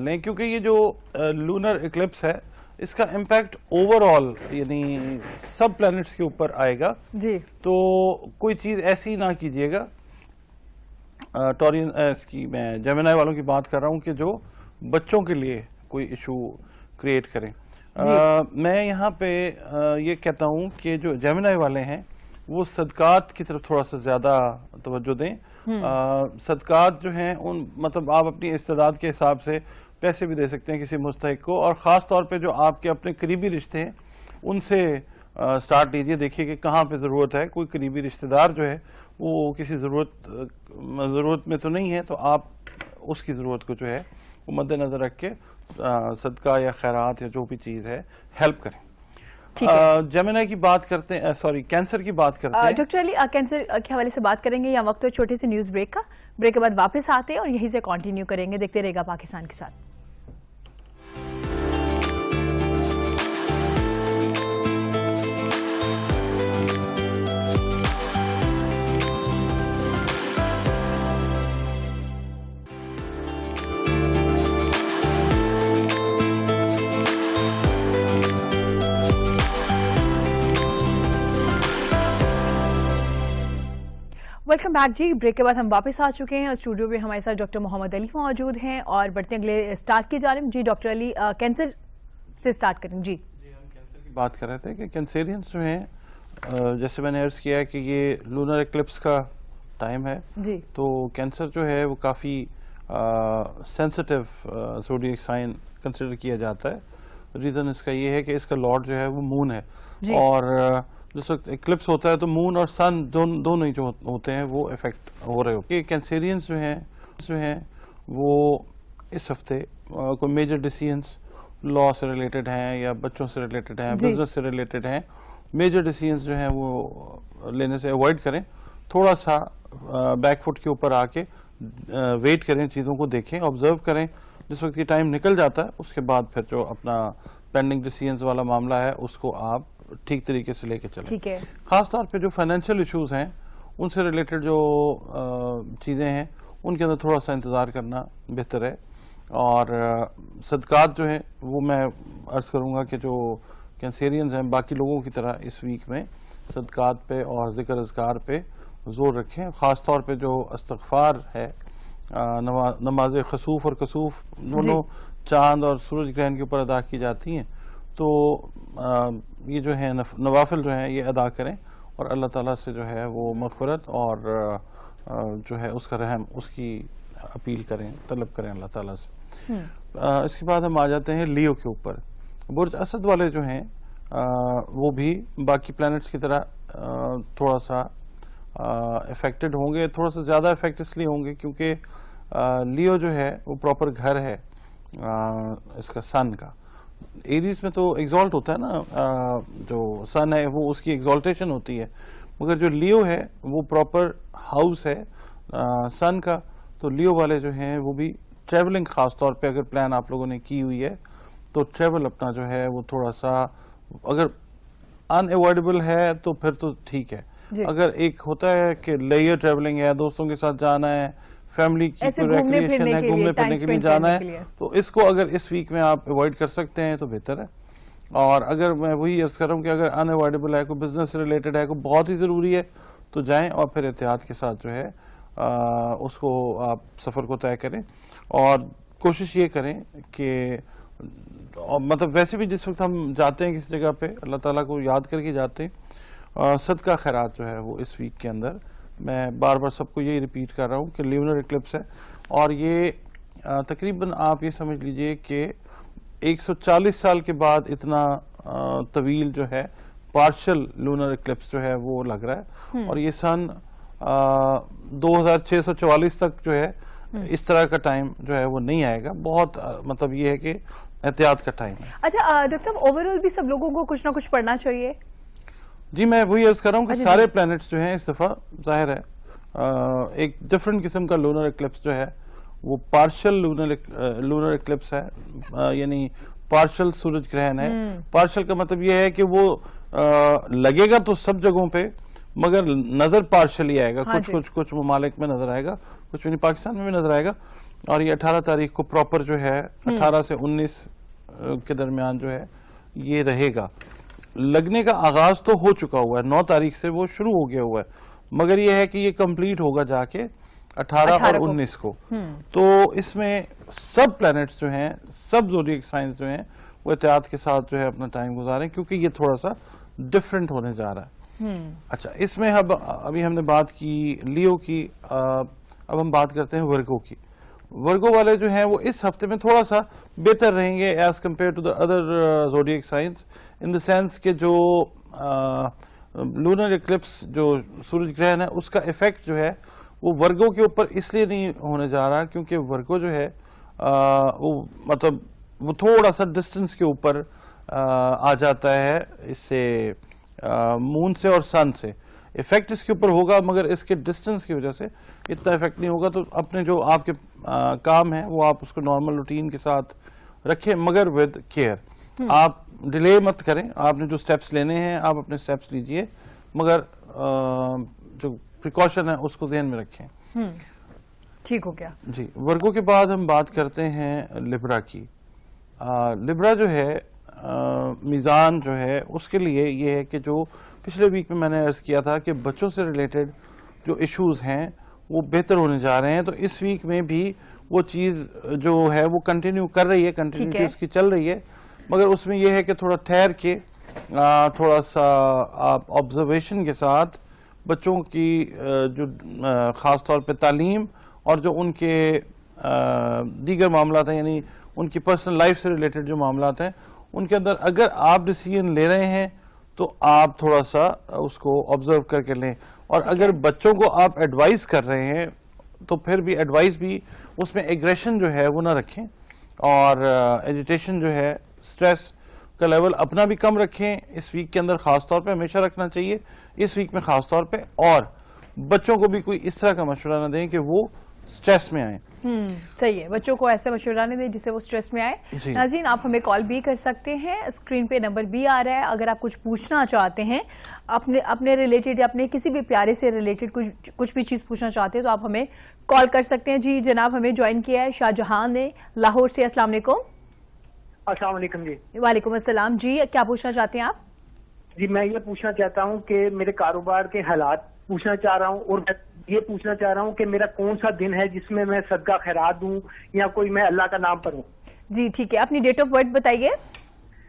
Speaker 4: لیں, کیونکہ یہ جو لونر ایکلپس ہے اس کا امپیکٹ اوور آل یعنی سب پلانٹس کے اوپر آئے گا.
Speaker 2: جی,
Speaker 4: تو کوئی چیز ایسی نہ کیجیے گا. اس کی میں جیمنائی والوں کی بات کر رہا ہوں کہ جو بچوں کے لیے کوئی ایشو کریٹ کریں. میں یہاں پہ یہ کہتا ہوں کہ جو جیمنائی والے ہیں وہ صدقات کی طرف تھوڑا سا زیادہ توجہ دیں. صدقات جو ہیں ان مطلب آپ اپنی استعداد کے حساب سے پیسے بھی دے سکتے ہیں کسی مستحق کو, اور خاص طور پہ جو آپ کے اپنے قریبی رشتے ہیں ان سے سٹارٹ لیجئے. دیکھیے کہ کہاں پہ ضرورت ہے, کوئی قریبی رشتہ دار جو ہے وہ کسی ضرورت میں تو نہیں ہے, تو آپ اس کی ضرورت کو جو ہے وہ مد نظر رکھ کے صدقہ یا خیرات یا جو بھی چیز ہے ہیلپ کریں. جیمنائی کی بات کرتے ہیں, سوری کینسر کی بات کرتے ہیں.
Speaker 2: ڈاکٹر علی کینسر کے حوالے سے بات کریں گے یا وقت چھوٹے سے نیوز بریک کا, بریک کے بعد واپس آتے ہیں اور یہیں سے کنٹینیو کریں گے. دیکھتے رہے گا پاکستان کے ساتھ. ویلکم بیک جی. بریک کے بعد ہم واپس آ چکے ہیں اور اسٹوڈیو میں ہمارے ساتھ ڈاکٹر محمد علی موجود ہیں, اور بڑھتے ہیں اگلے اسٹارٹ کی جانب. جی ڈاکٹر علی, کینسر سے اسٹارٹ کریں. جی
Speaker 4: ہم کینسر کی بات کر رہے تھے کہ کینسیرینز جو ہیں, جیسے میں نے عرض کیا کہ یہ لونر ایکلپس کا ٹائم ہے,
Speaker 2: جی,
Speaker 4: تو کینسر جو ہے وہ کافی سینسٹیو زوڈیک سائن کنسیڈر کیا جاتا ہے. ریزن اس کا یہ ہے کہ اس کا لارڈ جو ہے وہ مون ہے, اور جس وقت ایکلپس ہوتا ہے تو مون اور سن دونوں ہی جو ہوتے ہیں وہ افیکٹ ہو رہے ہوتے ہیں. کینسیرینز جو ہیں وہ اس ہفتے کوئی میجر ڈیسیژنز لا سے ریلیٹڈ ہیں یا بچوں سے ریلیٹڈ ہیں, بزنس سے ریلیٹڈ ہیں, میجر ڈیسیژنز جو ہیں وہ لینے سے اوائڈ کریں. تھوڑا سا بیک فٹ کے اوپر آ کے ویٹ کریں, چیزوں کو دیکھیں, آبزرو کریں. جس وقت یہ ٹائم نکل جاتا ہے اس کے بعد پھر جو اپنا پینڈنگ ڈیسیژنز والا معاملہ ہے اس کو آپ ٹھیک طریقے سے لے کے چلیں.
Speaker 2: ٹھیک ہے.
Speaker 4: خاص طور پہ جو فائنینشیل ایشوز ہیں ان سے ریلیٹڈ جو چیزیں ہیں ان کے اندر تھوڑا سا انتظار کرنا بہتر ہے. اور صدقات جو ہیں وہ میں عرض کروں گا کہ جو کینسیرینز ہیں باقی لوگوں کی طرح اس ویک میں صدقات پہ اور ذکر اذکار پہ زور رکھیں. خاص طور پہ جو استغفار ہے, نماز خسوف اور کسوف دونوں چاند اور سورج گرہن کے اوپر ادا کی جاتی ہیں, تو یہ جو ہے نوافل جو ہیں یہ ادا کریں اور اللہ تعالیٰ سے جو ہے وہ مغفرت اور جو ہے اس کا رحم اس کی اپیل کریں, طلب کریں اللہ تعالیٰ سے. اس کے بعد ہم آ جاتے ہیں لیو کے اوپر. برج اسد والے جو ہیں وہ بھی باقی پلانٹس کی طرح تھوڑا سا افیکٹڈ ہوں گے. تھوڑا سا زیادہ افیکٹ اس لیے ہوں گے کیونکہ لیو جو ہے وہ پراپر گھر ہے اس کا سن کا. ایریز میں تو ایگزالٹ ہوتا ہے نا, جو سن ہے وہ اس کی ایگزالٹیشن ہوتی ہے, مگر جو لیو ہے وہ پراپر ہاؤس ہے سن کا. تو لیو والے جو ہیں وہ بھی ٹریولنگ, خاص طور پہ اگر پلان آپ لوگوں نے کی ہوئی ہے تو ٹریول اپنا جو ہے وہ تھوڑا سا اگر ان ایوائڈیبل ہے تو پھر تو ٹھیک ہے. اگر ایک ہوتا ہے کہ لیئر ٹریولنگ ہے, دوستوں کے ساتھ جانا ہے, فیملی کی ریکریشن ہے, گھومنے پھرنے کے لیے جانا ہے, تو اس کو اگر اس ویک میں آپ اوائڈ کر سکتے ہیں تو بہتر ہے. اور اگر میں وہی عرض کر رہا ہوں کہ اگر ان ایوائڈیبل ہے, کوئی بزنس سے ریلیٹڈ ہے, کوئی بہت ہی ضروری ہے تو جائیں اور پھر احتیاط کے ساتھ جو ہے اس کو آپ سفر کو طے کریں. اور کوشش یہ کریں کہ مطلب ویسے بھی جس وقت ہم جاتے ہیں کسی جگہ پہ اللہ تعالیٰ کو یاد کر کے جاتے ہیں, صدقہ خیرات جو ہے وہ اس ویک کے اندر میں بار بار سب کو یہی ریپیٹ کر رہا ہوں کہ لیونر ایکلپس ہے اور یہ تقریباً آپ یہ سمجھ لیجئے کہ 140 سال کے بعد اتنا طویل جو ہے پارشل لونر ایکلپس جو ہے وہ لگ رہا ہے. اور یہ سن 2644 تک جو ہے اس طرح کا ٹائم جو ہے وہ نہیں آئے گا. بہت مطلب یہ ہے کہ احتیاط کا ٹائم ہے.
Speaker 2: اچھا ڈاکٹر صاحب, اوور آل بھی سب لوگوں کو کچھ نہ کچھ پڑھنا چاہیے.
Speaker 4: جی میں وہی عرض کر رہا ہوں کہ سارے پلانٹس جو ہیں اس دفعہ ظاہر ہے ایک ڈفرنٹ قسم کا لونر ایکلپس جو ہے وہ پارشل لونر ایکلپس ہے, یعنی پارشل سورج گرہن ہے. پارشل کا مطلب یہ ہے کہ وہ لگے گا تو سب جگہوں پہ مگر نظر پارشلی آئے گا, کچھ ممالک میں نظر آئے گا, کچھ نہیں پاکستان میں بھی نظر آئے گا. اور یہ 18 تاریخ کو پراپر جو ہے 18 سے 19 کے درمیان جو ہے یہ رہے گا. لگنے کا آغاز تو ہو چکا ہوا ہے, 9 تاریخ سے وہ شروع ہو گیا ہوا ہے, مگر یہ ہے کہ یہ کمپلیٹ ہوگا جا کے 18 اور 19 کو. تو اس میں سب پلانٹس جو ہیں, سب زوڈیک سائنس جو ہیں وہ احتیاط کے ساتھ جو ہے اپنا ٹائم گزاریں کیونکہ یہ تھوڑا سا ڈفرینٹ ہونے جا رہا ہے. اچھا, اس میں ابھی ہم نے بات کی لیو کی, اب ہم بات کرتے ہیں ورگو کی. ورگو والے جو ہیں وہ اس ہفتے میں تھوڑا سا بہتر رہیں گے as compare to the other zodiac signs, in the sense کہ جو لونر ایکلپس جو سورج گرہن ہے اس کا ایفیکٹ جو ہے وہ ورگو کے اوپر اس لیے نہیں ہونے جا رہا کیونکہ ورگو جو ہے وہ مطلب وہ تھوڑا سا ڈسٹنس کے اوپر آ جاتا ہے اس سے, مون سے اور سن سے. ایفیکٹ اس کے اوپر ہوگا مگر اس کے ڈسٹنس کی وجہ سے اتنا ایفیکٹ نہیں ہوگا. تو اپنے جو آپ کے کام ہیں وہ آپ اس کو نارمل روٹین کے ساتھ رکھیں مگر ود کیئر. آپ ڈیلے مت کریں, آپ نے جو سٹیپس لینے ہیں آپ اپنے سٹیپس لیجئے مگر جو پریکاشن ہے اس کو ذہن میں رکھیں.
Speaker 2: ٹھیک ہو گیا
Speaker 4: جی. ورگو کے بعد ہم بات کرتے ہیں لبرا کی. لبرا جو ہے میزان جو ہے اس کے لیے یہ ہے کہ جو پچھلے ویک میں میں نے عرض کیا تھا کہ بچوں سے ریلیٹڈ جو ایشوز ہیں وہ بہتر ہونے جا رہے ہیں. تو اس ویک میں بھی وہ چیز جو ہے وہ کنٹینیو کر رہی ہے, کنٹینیوٹی اس کی چل رہی ہے, مگر اس میں یہ ہے کہ تھوڑا ٹھہر کے تھوڑا سا آپ آبزرویشن کے ساتھ بچوں کی جو خاص طور پہ تعلیم اور جو ان کے دیگر معاملات ہیں یعنی ان کی پرسنل لائف سے ریلیٹڈ جو معاملات ہیں ان کے اندر اگر آپ ڈیسیژن لے رہے ہیں تو آپ تھوڑا سا اس کو آبزرو کر کے لیں. اور اگر بچوں کو آپ ایڈوائز کر رہے ہیں تو پھر بھی ایڈوائز بھی اس میں ایگریشن جو ہے وہ نہ رکھیں اور ایجیٹیشن جو ہے, اسٹریس کا لیول اپنا بھی کم رکھیں اس ویک کے اندر خاص طور پہ, ہمیشہ رکھنا چاہیے اس ویک میں خاص طور پہ, اور بچوں کو بھی کوئی اس طرح کا مشورہ نہ دیں کہ وہ سٹریس میں آئیں.
Speaker 2: صحیح ہے, بچوں کو ایسا مشورہ نہیں دیں جس سے وہ سٹریس میں آئے. ناظرین آپ ہمیں کال بھی کر سکتے ہیں, اسکرین پہ نمبر بھی آ رہا ہے. اگر آپ کچھ پوچھنا چاہتے ہیں اپنے ریلیٹڈ یا اپنے کسی بھی پیارے سے ریلیٹڈ کچھ بھی چیز پوچھنا چاہتے ہیں تو آپ ہمیں کال کر سکتے ہیں. جی جناب ہمیں جوائن کیا ہے شاہ جہان نے لاہور سے. السلام علیکم.
Speaker 5: السلام علیکم. جی
Speaker 2: وعلیکم السلام. جی کیا پوچھنا چاہتے ہیں آپ؟
Speaker 5: جی میں یہ پوچھنا چاہتا ہوں کہ میرے کاروبار کے حالات پوچھنا چاہ رہا ہوں, اور یہ پوچھنا چاہ رہا ہوں کہ میرا کون سا دن ہے جس میں میں صدقہ خیرات دوں یا کوئی میں اللہ کا نام پڑھوں.
Speaker 2: جی ٹھیک ہے, اپنی ڈیٹ آف برتھ بتائیے.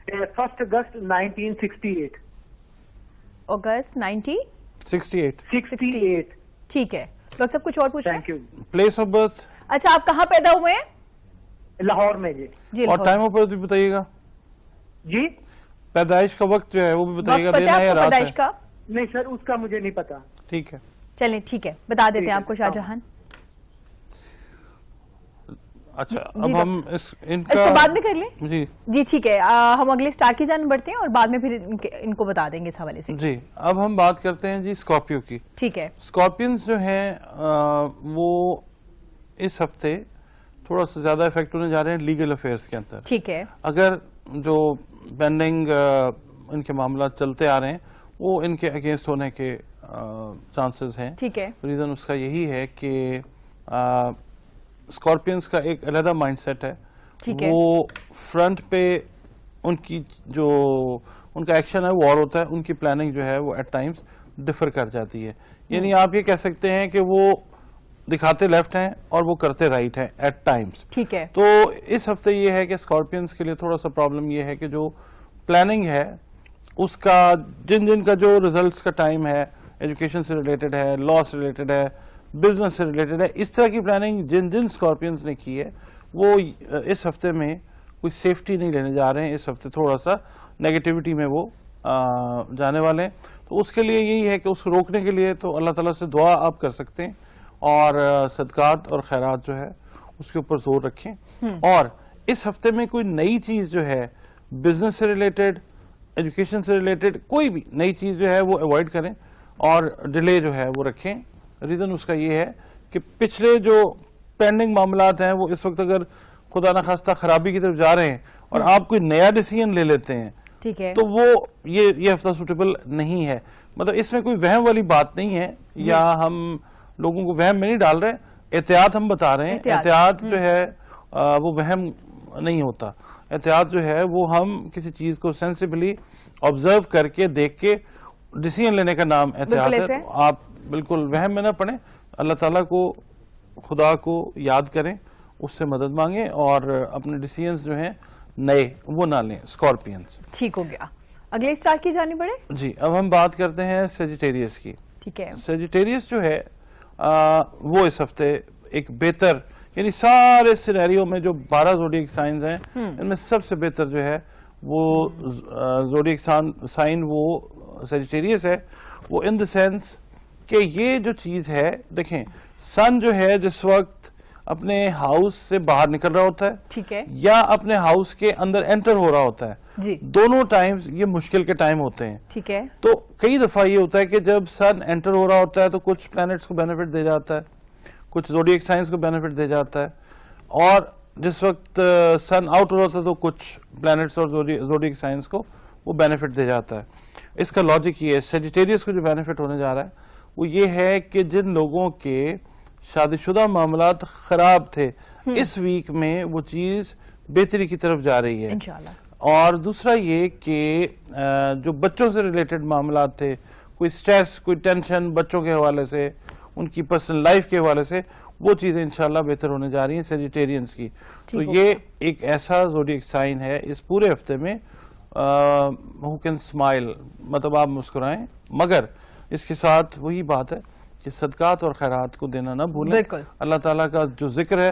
Speaker 5: 1 اگست 1968.
Speaker 2: اگست
Speaker 4: 68.
Speaker 2: ٹھیک ہے. ڈاکٹر صاحب کچھ اور پوچھیں؟
Speaker 5: Thank you.
Speaker 4: Place of birth.
Speaker 2: اچھا آپ کہاں پیدا ہوئے ہیں؟
Speaker 5: لاہور میں. جی
Speaker 4: اور ٹائم آف برتھ بھی بتائیے گا.
Speaker 5: جی
Speaker 4: پیدائش کا وقت جو ہے وہ بھی بتائیے گا, دن ہے یا رات
Speaker 2: پیدائش
Speaker 4: ہے؟
Speaker 2: کا
Speaker 5: نہیں سر, اس کا مجھے نہیں پتا.
Speaker 4: ٹھیک ہے
Speaker 2: چلیں ٹھیک ہے, بتا دیتے ہیں آپ کو شاہ جہان.
Speaker 4: اچھا اب ہم ان
Speaker 2: اس
Speaker 4: کا
Speaker 2: کو بعد میں کر لیں.
Speaker 4: جی
Speaker 2: جی ٹھیک ہے, ہم اگلے سٹار کی جانب بڑھتے ہیں اور بعد میں پھر ان کو بتا دیں گے اس حوالے سے.
Speaker 4: جی اب ہم بات کرتے ہیں جی اسکارپیو کی.
Speaker 2: ٹھیک ہے.
Speaker 4: اسکارپینز جو ہیں وہ اس ہفتے تھوڑا سا زیادہ افیکٹ ہونے جا رہے ہیں لیگل افیئرس کے اندر.
Speaker 2: ٹھیک ہے.
Speaker 4: اگر جو پینڈنگ ان کے معاملات چلتے آ رہے ہیں وہ ان کے اگینسٹ ہونے کے چانسز ہیں.
Speaker 2: ٹھیک ہے.
Speaker 4: ریزن اس کا یہی ہے کہ اسکارپینز کا ایک علیحدہ مائنڈ سیٹ ہے. وہ فرنٹ پہ ان کی جو ان کا ایکشن ہے وہ اور ہوتا ہے, ان کی پلاننگ جو ہے وہ ایٹ ٹائمز ڈفر کر جاتی ہے. یعنی آپ یہ کہہ سکتے ہیں کہ وہ دکھاتے لیفٹ ہیں اور وہ کرتے رائٹ ہیں ایٹ ٹائمز.
Speaker 2: ٹھیک ہے.
Speaker 4: تو اس ہفتے یہ ہے کہ اسکارپینز کے لیے تھوڑا سا پرابلم یہ ہے کہ جو پلاننگ ہے اس کا جن کا جو ریزلٹس کا ٹائم ہے, ایجوکیشن سے ریلیٹڈ ہے, لا سے ریلیٹڈ ہے, بزنس سے ریلیٹڈ ہے, اس طرح کی پلاننگ جن اسکارپینز نے کی ہے وہ اس ہفتے میں کوئی سیفٹی نہیں لینے جا رہے ہیں. اس ہفتے تھوڑا سا نیگیٹیوٹی میں وہ جانے والے ہیں. تو اس کے لیے یہی ہے کہ اس کو روکنے کے لیے تو اللہ تعالیٰ سے دعا آپ کر سکتے ہیں اور صدقات اور خیرات جو ہے اس کے اوپر زور رکھیں. اور اس ہفتے میں کوئی نئی چیز جو ہے بزنس سے ریلیٹڈ, ایجوکیشن سے ریلیٹڈ کوئی بھی نئی چیز جو ہے وہ اوائڈ کریں اور ڈیلے جو ہے وہ رکھیں. ریزن اس کا یہ ہے کہ پچھلے جو پینڈنگ معاملات ہیں وہ اس وقت اگر خدا نخواستہ خرابی کی طرف جا رہے ہیں اور آپ کوئی نیا ڈیسیژن لے لیتے ہیں
Speaker 2: ٹھیک ہے,
Speaker 4: تو وہ یہ ہفتہ سوٹیبل نہیں ہے. مطلب اس میں کوئی وہم والی بات نہیں ہے یا ہم لوگوں کو وہم میں نہیں ڈال رہے, احتیاط ہم بتا رہے ہیں. احتیاط جو ہے وہ وہم نہیں ہوتا. احتیاط جو ہے وہ ہم کسی چیز کو سینسیبلی آبزرو کر کے دیکھ کے ڈیسیژن لینے کا نام احتیاط ہے. آپ بالکل وہم میں نہ پڑیں, اللہ تعالیٰ کو خدا کو یاد کریں, اس سے مدد مانگیں اور اپنے ڈیسیژنز جو ہیں نئے وہ نہ لیں. اسکارپینز
Speaker 2: ٹھیک ہو گیا. اگلے اسٹار کی جانب بڑھے.
Speaker 4: جی اب ہم بات کرتے ہیں سیجیٹیریس کی.
Speaker 2: ٹھیک ہے.
Speaker 4: سیجیٹیریس جو ہے وہ اس ہفتے ایک بہتر, یعنی سارے سینیریو میں جو 12 زوڈیک سائنز ہیں ان میں سب سے بہتر جو ہے وہ زوڈیک سائن وہ سیجیٹیریس ہے. وہ ان دا سینس کہ یہ جو چیز ہے, دیکھیں سن جو ہے جس وقت اپنے ہاؤس سے باہر نکل رہا ہوتا ہے,
Speaker 2: ٹھیک ہے,
Speaker 4: یا اپنے ہاؤس کے اندر انٹر ہو رہا ہوتا ہے,
Speaker 2: جی
Speaker 4: دونوں ٹائمز یہ مشکل کے ٹائم ہوتے ہیں.
Speaker 2: ٹھیک ہے.
Speaker 4: تو کئی دفعہ یہ ہوتا ہے کہ جب سن انٹر ہو رہا ہوتا ہے تو کچھ پلانٹس کو بینیفٹ دے جاتا ہے, کچھ زوڈیک سائنس کو بینیفٹ دے جاتا ہے, اور جس وقت سن آؤٹ ہو رہا ہوتا ہے تو کچھ پلانٹس اور زوڈیک سائنس کو وہ بینیفٹ دے جاتا ہے. اس کا لاجک یہ ہے, سیجیٹیریس کو جو بینیفٹ ہونے جا رہا ہے وہ یہ ہے کہ جن لوگوں کے شادی شدہ معاملات خراب تھے اس ویک میں وہ چیز بہتری کی طرف جا رہی ہے
Speaker 2: انشاءاللہ.
Speaker 4: اور دوسرا یہ کہ جو بچوں سے ریلیٹڈ معاملات تھے, کوئی سٹریس, کوئی ٹینشن بچوں کے حوالے سے, ان کی پرسنل لائف کے حوالے سے, وہ چیزیں انشاءاللہ بہتر ہونے جا رہی ہیں سیجیٹیرینز کی. تو یہ ایک ایسا زوڈیک سائن ہے اس پورے ہفتے میں who can smile, مطلب آپ مسکرائیں, مگر اس کے ساتھ وہی بات ہے کہ صدقات اور خیرات کو دینا نہ بھولیں. اللہ تعالیٰ کا جو ذکر ہے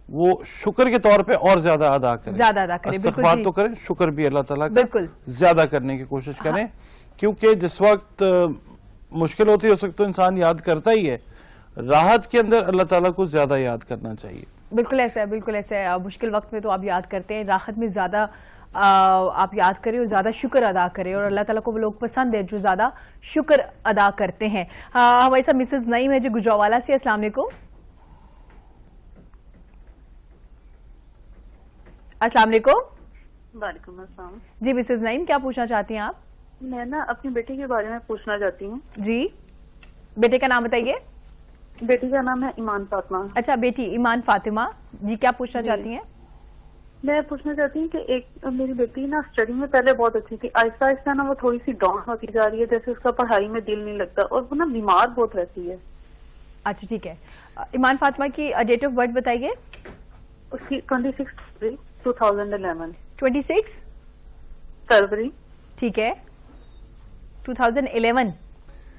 Speaker 4: وہ شکر کے طور پہ اور زیادہ ادا کریں, استغفار تو کریں, شکر بھی اللہ تعالیٰ کا زیادہ کرنے کی کوشش کریں, کیونکہ جس وقت مشکل ہوتی ہے اس وقت تو انسان یاد کرتا ہی ہے, راحت کے اندر اللہ تعالیٰ کو زیادہ یاد کرنا چاہیے.
Speaker 2: بالکل ایسا ہے, بالکل ایسا ہے. مشکل وقت میں تو آپ یاد کرتے ہیں, راحت میں زیادہ آپ یاد کریں اور زیادہ شکر ادا کریں, اور اللہ تعالیٰ کو وہ لوگ پسند ہے جو زیادہ شکر ادا کرتے ہیں. ہمارے ساتھ مسز نعیم ہے جو گجرانوالہ سے. السلام علیکم. السلام علیکم.
Speaker 6: وعلیکم السلام.
Speaker 2: جی مسز نعیم, کیا پوچھنا چاہتی ہیں آپ؟
Speaker 6: میں نا اپنی بیٹی کے بارے میں پوچھنا چاہتی ہوں.
Speaker 2: جی, بیٹے کا نام بتائیے.
Speaker 6: بیٹی کا نام ہے ایمان فاطمہ.
Speaker 2: اچھا, بیٹی ایمان فاطمہ. جی, کیا پوچھنا چاہتی ہیں؟
Speaker 6: میں پوچھنا چاہتی ہوں کہ ایک میری بیٹی نا اسٹڈی میں پہلے بہت اچھی تھی, آہستہ آہستہ نا وہ تھوڑی سی ڈاؤن ہوتی جا رہی ہے, جیسے اس کا پڑھائی میں دل نہیں لگتا, اور وہ نا بیمار بہت رہتی ہے.
Speaker 2: اچھا ٹھیک ہے. ایمان فاطمہ کی ڈیٹ آف برتھ بتائیے.
Speaker 6: اس کی 26 فروری 2011.
Speaker 2: 26
Speaker 6: فروری.
Speaker 2: ٹھیک ہے, 2011.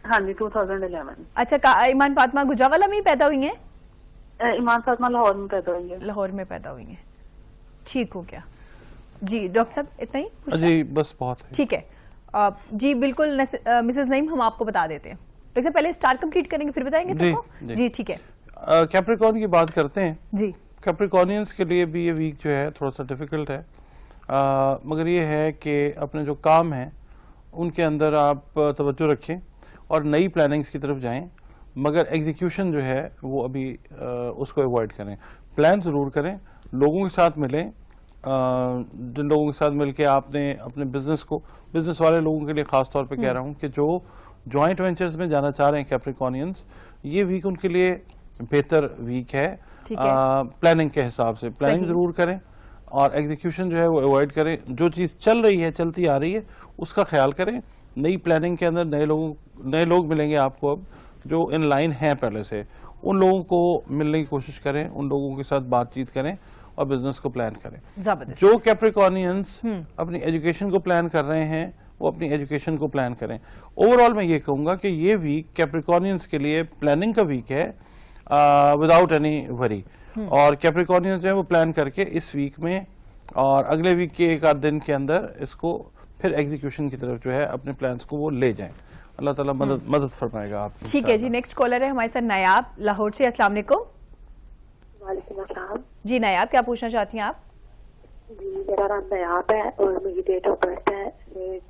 Speaker 6: ہاں جی, 2011.
Speaker 2: اچھا, ایمان فاطمہ گجرانوالہ میں ہی پیدا ہوئی ہیں؟
Speaker 6: ایمان فاطمہ لاہور میں پیدا ہوئی ہے.
Speaker 2: لاہور میں پیدا ہوئی ہیں, ٹھیک ہو گیا. جی ڈاکٹر صاحب اتنا ہی؟
Speaker 4: جی بس بہت ہے.
Speaker 2: ٹھیک ہے. جی بالکل مسز نعیم, ہم آپ کو بتا دیتے ہیں. ڈاکٹر صاحب پہلے اسٹار کمپلیٹ کریں گے پھر بتائیں گے سب کو. جی ٹھیک ہے.
Speaker 4: کیپریکارن کی بات کرتے ہیں.
Speaker 2: جی,
Speaker 4: کیپریکارنینز کے لیے بھی یہ ویک جو ہے تھوڑا سا ڈیفیکلٹ ہے, مگر یہ ہے کہ اپنے جو کام ہیں ان کے اندر آپ توجہ رکھیں اور نئی پلاننگز کی طرف جائیں, مگر ایگزیکیوشن جو ہے وہ ابھی اس کو ایوائڈ کریں. پلان ضرور کریں, لوگوں کے ساتھ ملیں, جن لوگوں کے ساتھ مل کے آپ نے اپنے بزنس والے لوگوں کے لیے خاص طور پہ کہہ رہا ہوں کہ جو جوائنٹ وینچرز میں جانا چاہ رہے ہیں کیپریکارنینز, یہ ویک ان کے لیے بہتر ویک ہے. پلاننگ کے حساب سے پلاننگ ضرور کریں اور ایگزیکیوشن جو ہے وہ ایوائڈ کریں. جو چیز چل رہی ہے, چلتی آ رہی ہے, اس کا خیال کریں. نئی پلاننگ کے اندر نئے لوگ ملیں گے آپ کو اب جو ان لائن ہیں پہلے سے, ان لوگوں کو ملنے کی کوشش کریں, ان لوگوں کے ساتھ بات چیت کریں اور بزنس کو پلان کریں. جو کیپریکارنینز اپنی ایجوکیشن کو پلان کر رہے ہیں وہ اپنی ایجوکیشن کو پلان کریں. اوور آل میں یہ کہوں گا کہ یہ ویک کیپریکارنینز کے لیے پلاننگ کا ویک ہے وداؤٹ اینی وری, اور کیپریکارنینز جو ہے وہ پلان کر کے اس ویک میں اور اگلے ویک کے ایک آدھ دن کے اندر اس کو پھر ایگزیکیوشن کی طرف جو ہے اپنے پلانز کو وہ لے جائیں. اللہ تعالیٰ مدد فرمائے گا آپ.
Speaker 2: ٹھیک ہے جی. نیکسٹ کالر ہے ہمارے ساتھ نیاب لاہور سے. السلام علیکم.
Speaker 7: وعلیکم السلام.
Speaker 2: جی نیاب, کیا پوچھنا چاہتی ہیں آپ؟
Speaker 7: جی میرا نام نیاب ہے اور میری ڈیٹ آف برتھ ہے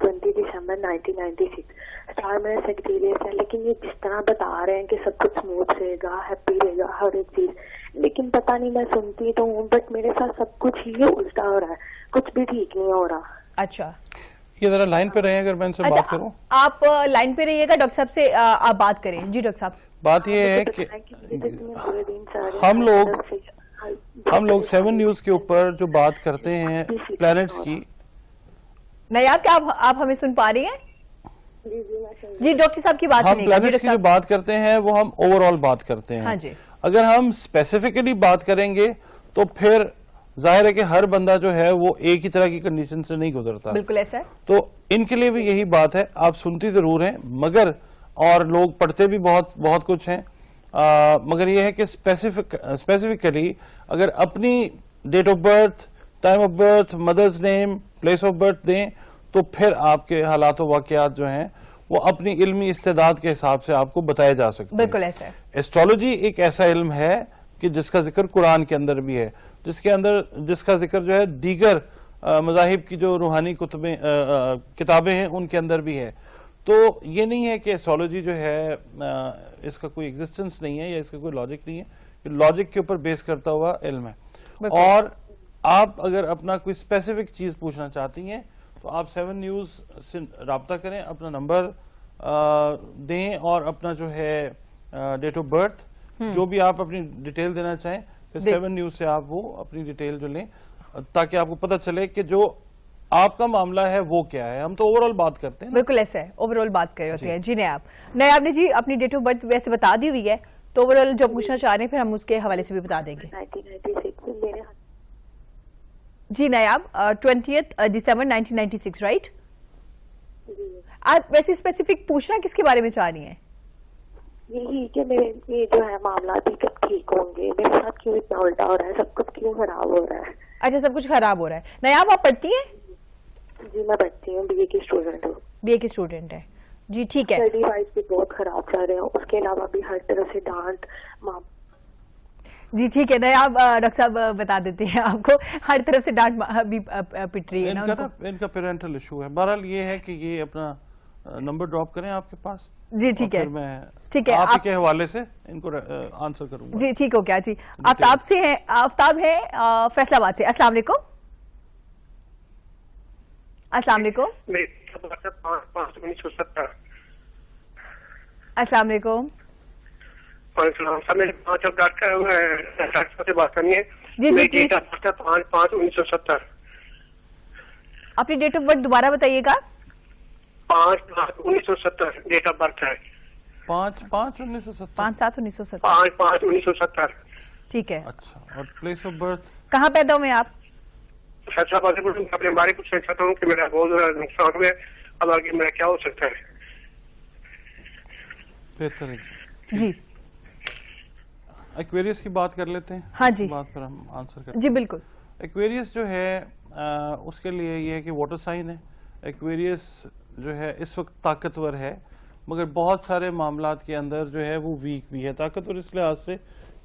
Speaker 7: 20 دسمبر 1996. اسٹار میرا سیکریٹریٹ ہے, لیکن یہ جس طرح بتا رہے ہیں کہ سب کچھ اسموتھ رہے گا, ہیپی رہے گا, ہر ایک چیز, لیکن پتہ نہیں, میں سنتی تو ہوں بٹ میرے ساتھ سب کچھ ہی الٹا ہو رہا ہے, کچھ بھی ٹھیک نہیں ہو رہا.
Speaker 2: اچھا,
Speaker 4: یہ ذرا لائن پہ رہیں, اگر میں ان سے بات کروں.
Speaker 2: آپ لائن پہ رہیے گا, ڈاکٹر صاحب سے آپ بات کریں. جی ڈاکٹر صاحب.
Speaker 4: بات یہ ہے کہ ہم لوگ 7 نیوز کے اوپر جو بات کرتے ہیں پلانٹس کی.
Speaker 2: نیاب, کیا آپ ہمیں سن پا رہی ہیں؟ جی ڈاکٹر صاحب کی بات
Speaker 4: ہم پلانٹس کی جو بات کرتے ہیں وہ ہم اوور آل بات کرتے ہیں.
Speaker 2: ہاں جی.
Speaker 4: اگر ہم اسپیسیفکلی بات کریں گے تو پھر ظاہر ہے کہ ہر بندہ جو ہے وہ ایک ہی طرح کی کنڈیشن سے نہیں گزرتا.
Speaker 2: بالکل ایسا ہے.
Speaker 4: تو ان کے لیے بھی یہی بات ہے, آپ سنتی ضرور ہیں مگر, اور لوگ پڑھتے بھی بہت کچھ ہیں, مگر یہ ہے کہ اسپیسیفکلی اگر اپنی date of birth, time of birth, mother's name, place of birth دیں تو پھر آپ کے حالات و واقعات جو ہیں وہ اپنی علمی استعداد کے حساب سے آپ کو بتائے جا سکتے ہیں.
Speaker 2: بالکل ایسا ہے.
Speaker 4: ایسٹرالوجی ایک ایسا علم ہے کہ جس کا ذکر قرآن کے اندر بھی ہے, جس کا ذکر جو ہے دیگر مذاہب کی جو روحانی کتابیں ہیں ان کے اندر بھی ہے. تو یہ نہیں ہے کہ ایسٹرالوجی جو ہے اس کا کوئی ایگزسٹنس نہیں ہے یا اس کا کوئی لاجک نہیں ہے, یہ لاجک کے اوپر بیس کرتا ہوا علم ہے. اور آپ اگر اپنا کوئی اسپیسیفک چیز پوچھنا چاہتی ہیں تو آپ 7 نیوز سے رابطہ کریں, اپنا نمبر دیں اور اپنا جو ہے ڈیٹ آف برتھ, جو بھی آپ اپنی ڈیٹیل دینا چاہیں, پھر 7 نیوز سے آپ وہ اپنی ڈیٹیل جو لیں تاکہ آپ کو پتہ چلے کہ جو آپ کا معاملہ ہے وہ کیا ہے. ہم تو اوور آل بات کرتے ہیں.
Speaker 2: بالکل ایسا ہے, اوور آل بات کر رہے ہوتے ہیں. جی نیاب نے جی اپنی ڈیٹ آف برتھ ویسے بتا دی ہوئی ہے, تو اوور آل جو پوچھنا چاہ رہے ہیں پھر ہم اس کے حوالے سے بھی بتا دیں گے.
Speaker 7: 1996
Speaker 2: جی نیاب, 20 دسمبر 1996 رائٹ. آپ ویسے اسپیسیفک پوچھنا کس کے بارے میں چاہ رہی ہیں؟
Speaker 7: یہی کہ میرے یہ جو ہے معاملات بھی کب ٹھیک ہوں گے, میرے ساتھ کیوں اتنا الٹا ہو رہا ہے, سب کچھ کیوں خراب ہو رہا ہے.
Speaker 2: اچھا, سب کچھ خراب ہو رہا ہے. نیاب آپ پڑھتی ہیں؟
Speaker 7: جی میں پڑھتی ہوں, BA کی اسٹوڈنٹ ہوں.
Speaker 2: BA کی اسٹوڈنٹ ہے. جی ٹھیک ہے.
Speaker 7: اسٹڈی وائز بھی بہت خراب چل رہے ہیں, اس کے علاوہ بھی ہر طرح سے ڈانٹ.
Speaker 2: جی ٹھیک ہے نا, آپ ڈاکٹر صاحب بتا دیتے ہیں, آپ کو ہر طرف سے ڈانٹ بھی پٹ رہی ہے نا
Speaker 4: ان کا پیرنٹل ایشو ہے. بہرحال یہ ہے کہ یہ اپنا نمبر ڈراپ کریں آپ کے پاس.
Speaker 2: جی ٹھیک ہے,
Speaker 4: ٹھیک ہے, آپ کے حوالے سے ان کو آنسر کروں گا.
Speaker 2: جی ٹھیک ہو گیا. جی آفتاب سے ہیں, آفتاب ہے فیصل آباد سے. السلام علیکم. السلام علیکم. السلام علیکم.
Speaker 8: سر میرے 5 ڈاکٹر سے بات کرنی ہے.
Speaker 2: جی جی پلیز
Speaker 8: 5/5/1970.
Speaker 2: اپنی ڈیٹ آف برتھ دوبارہ بتائیے گا.
Speaker 8: 5/5/1970 ڈیٹ آف برتھ ہے.
Speaker 4: 5/5/1970.
Speaker 2: 5/7/1970.
Speaker 8: 5/5/1970.
Speaker 2: ٹھیک ہے.
Speaker 4: اچھا, اور پلیس آف برتھ
Speaker 2: کہاں پیدا ہوئے آپ؟
Speaker 8: فیصلہ اپنے بارے پوچھنا چاہتا ہوں کہ میرا بہت زیادہ نقصان ہوا ہے, اب آگے میرا کیا ہو سکتا ہے.
Speaker 4: بہتر ہے
Speaker 2: جی
Speaker 4: ایکویریس کی بات کر لیتے ہیں.
Speaker 2: ہاں جی,
Speaker 4: بات پر ہم آنسر کرتے ہیں.
Speaker 2: جی بالکل.
Speaker 4: ایکویریس جو ہے اس کے لیے یہ ہے کہ واٹر سائن ہے. ایکویریس جو ہے اس وقت طاقتور ہے, مگر بہت سارے معاملات کے اندر جو ہے وہ ویک بھی ہے. طاقتور اس لحاظ سے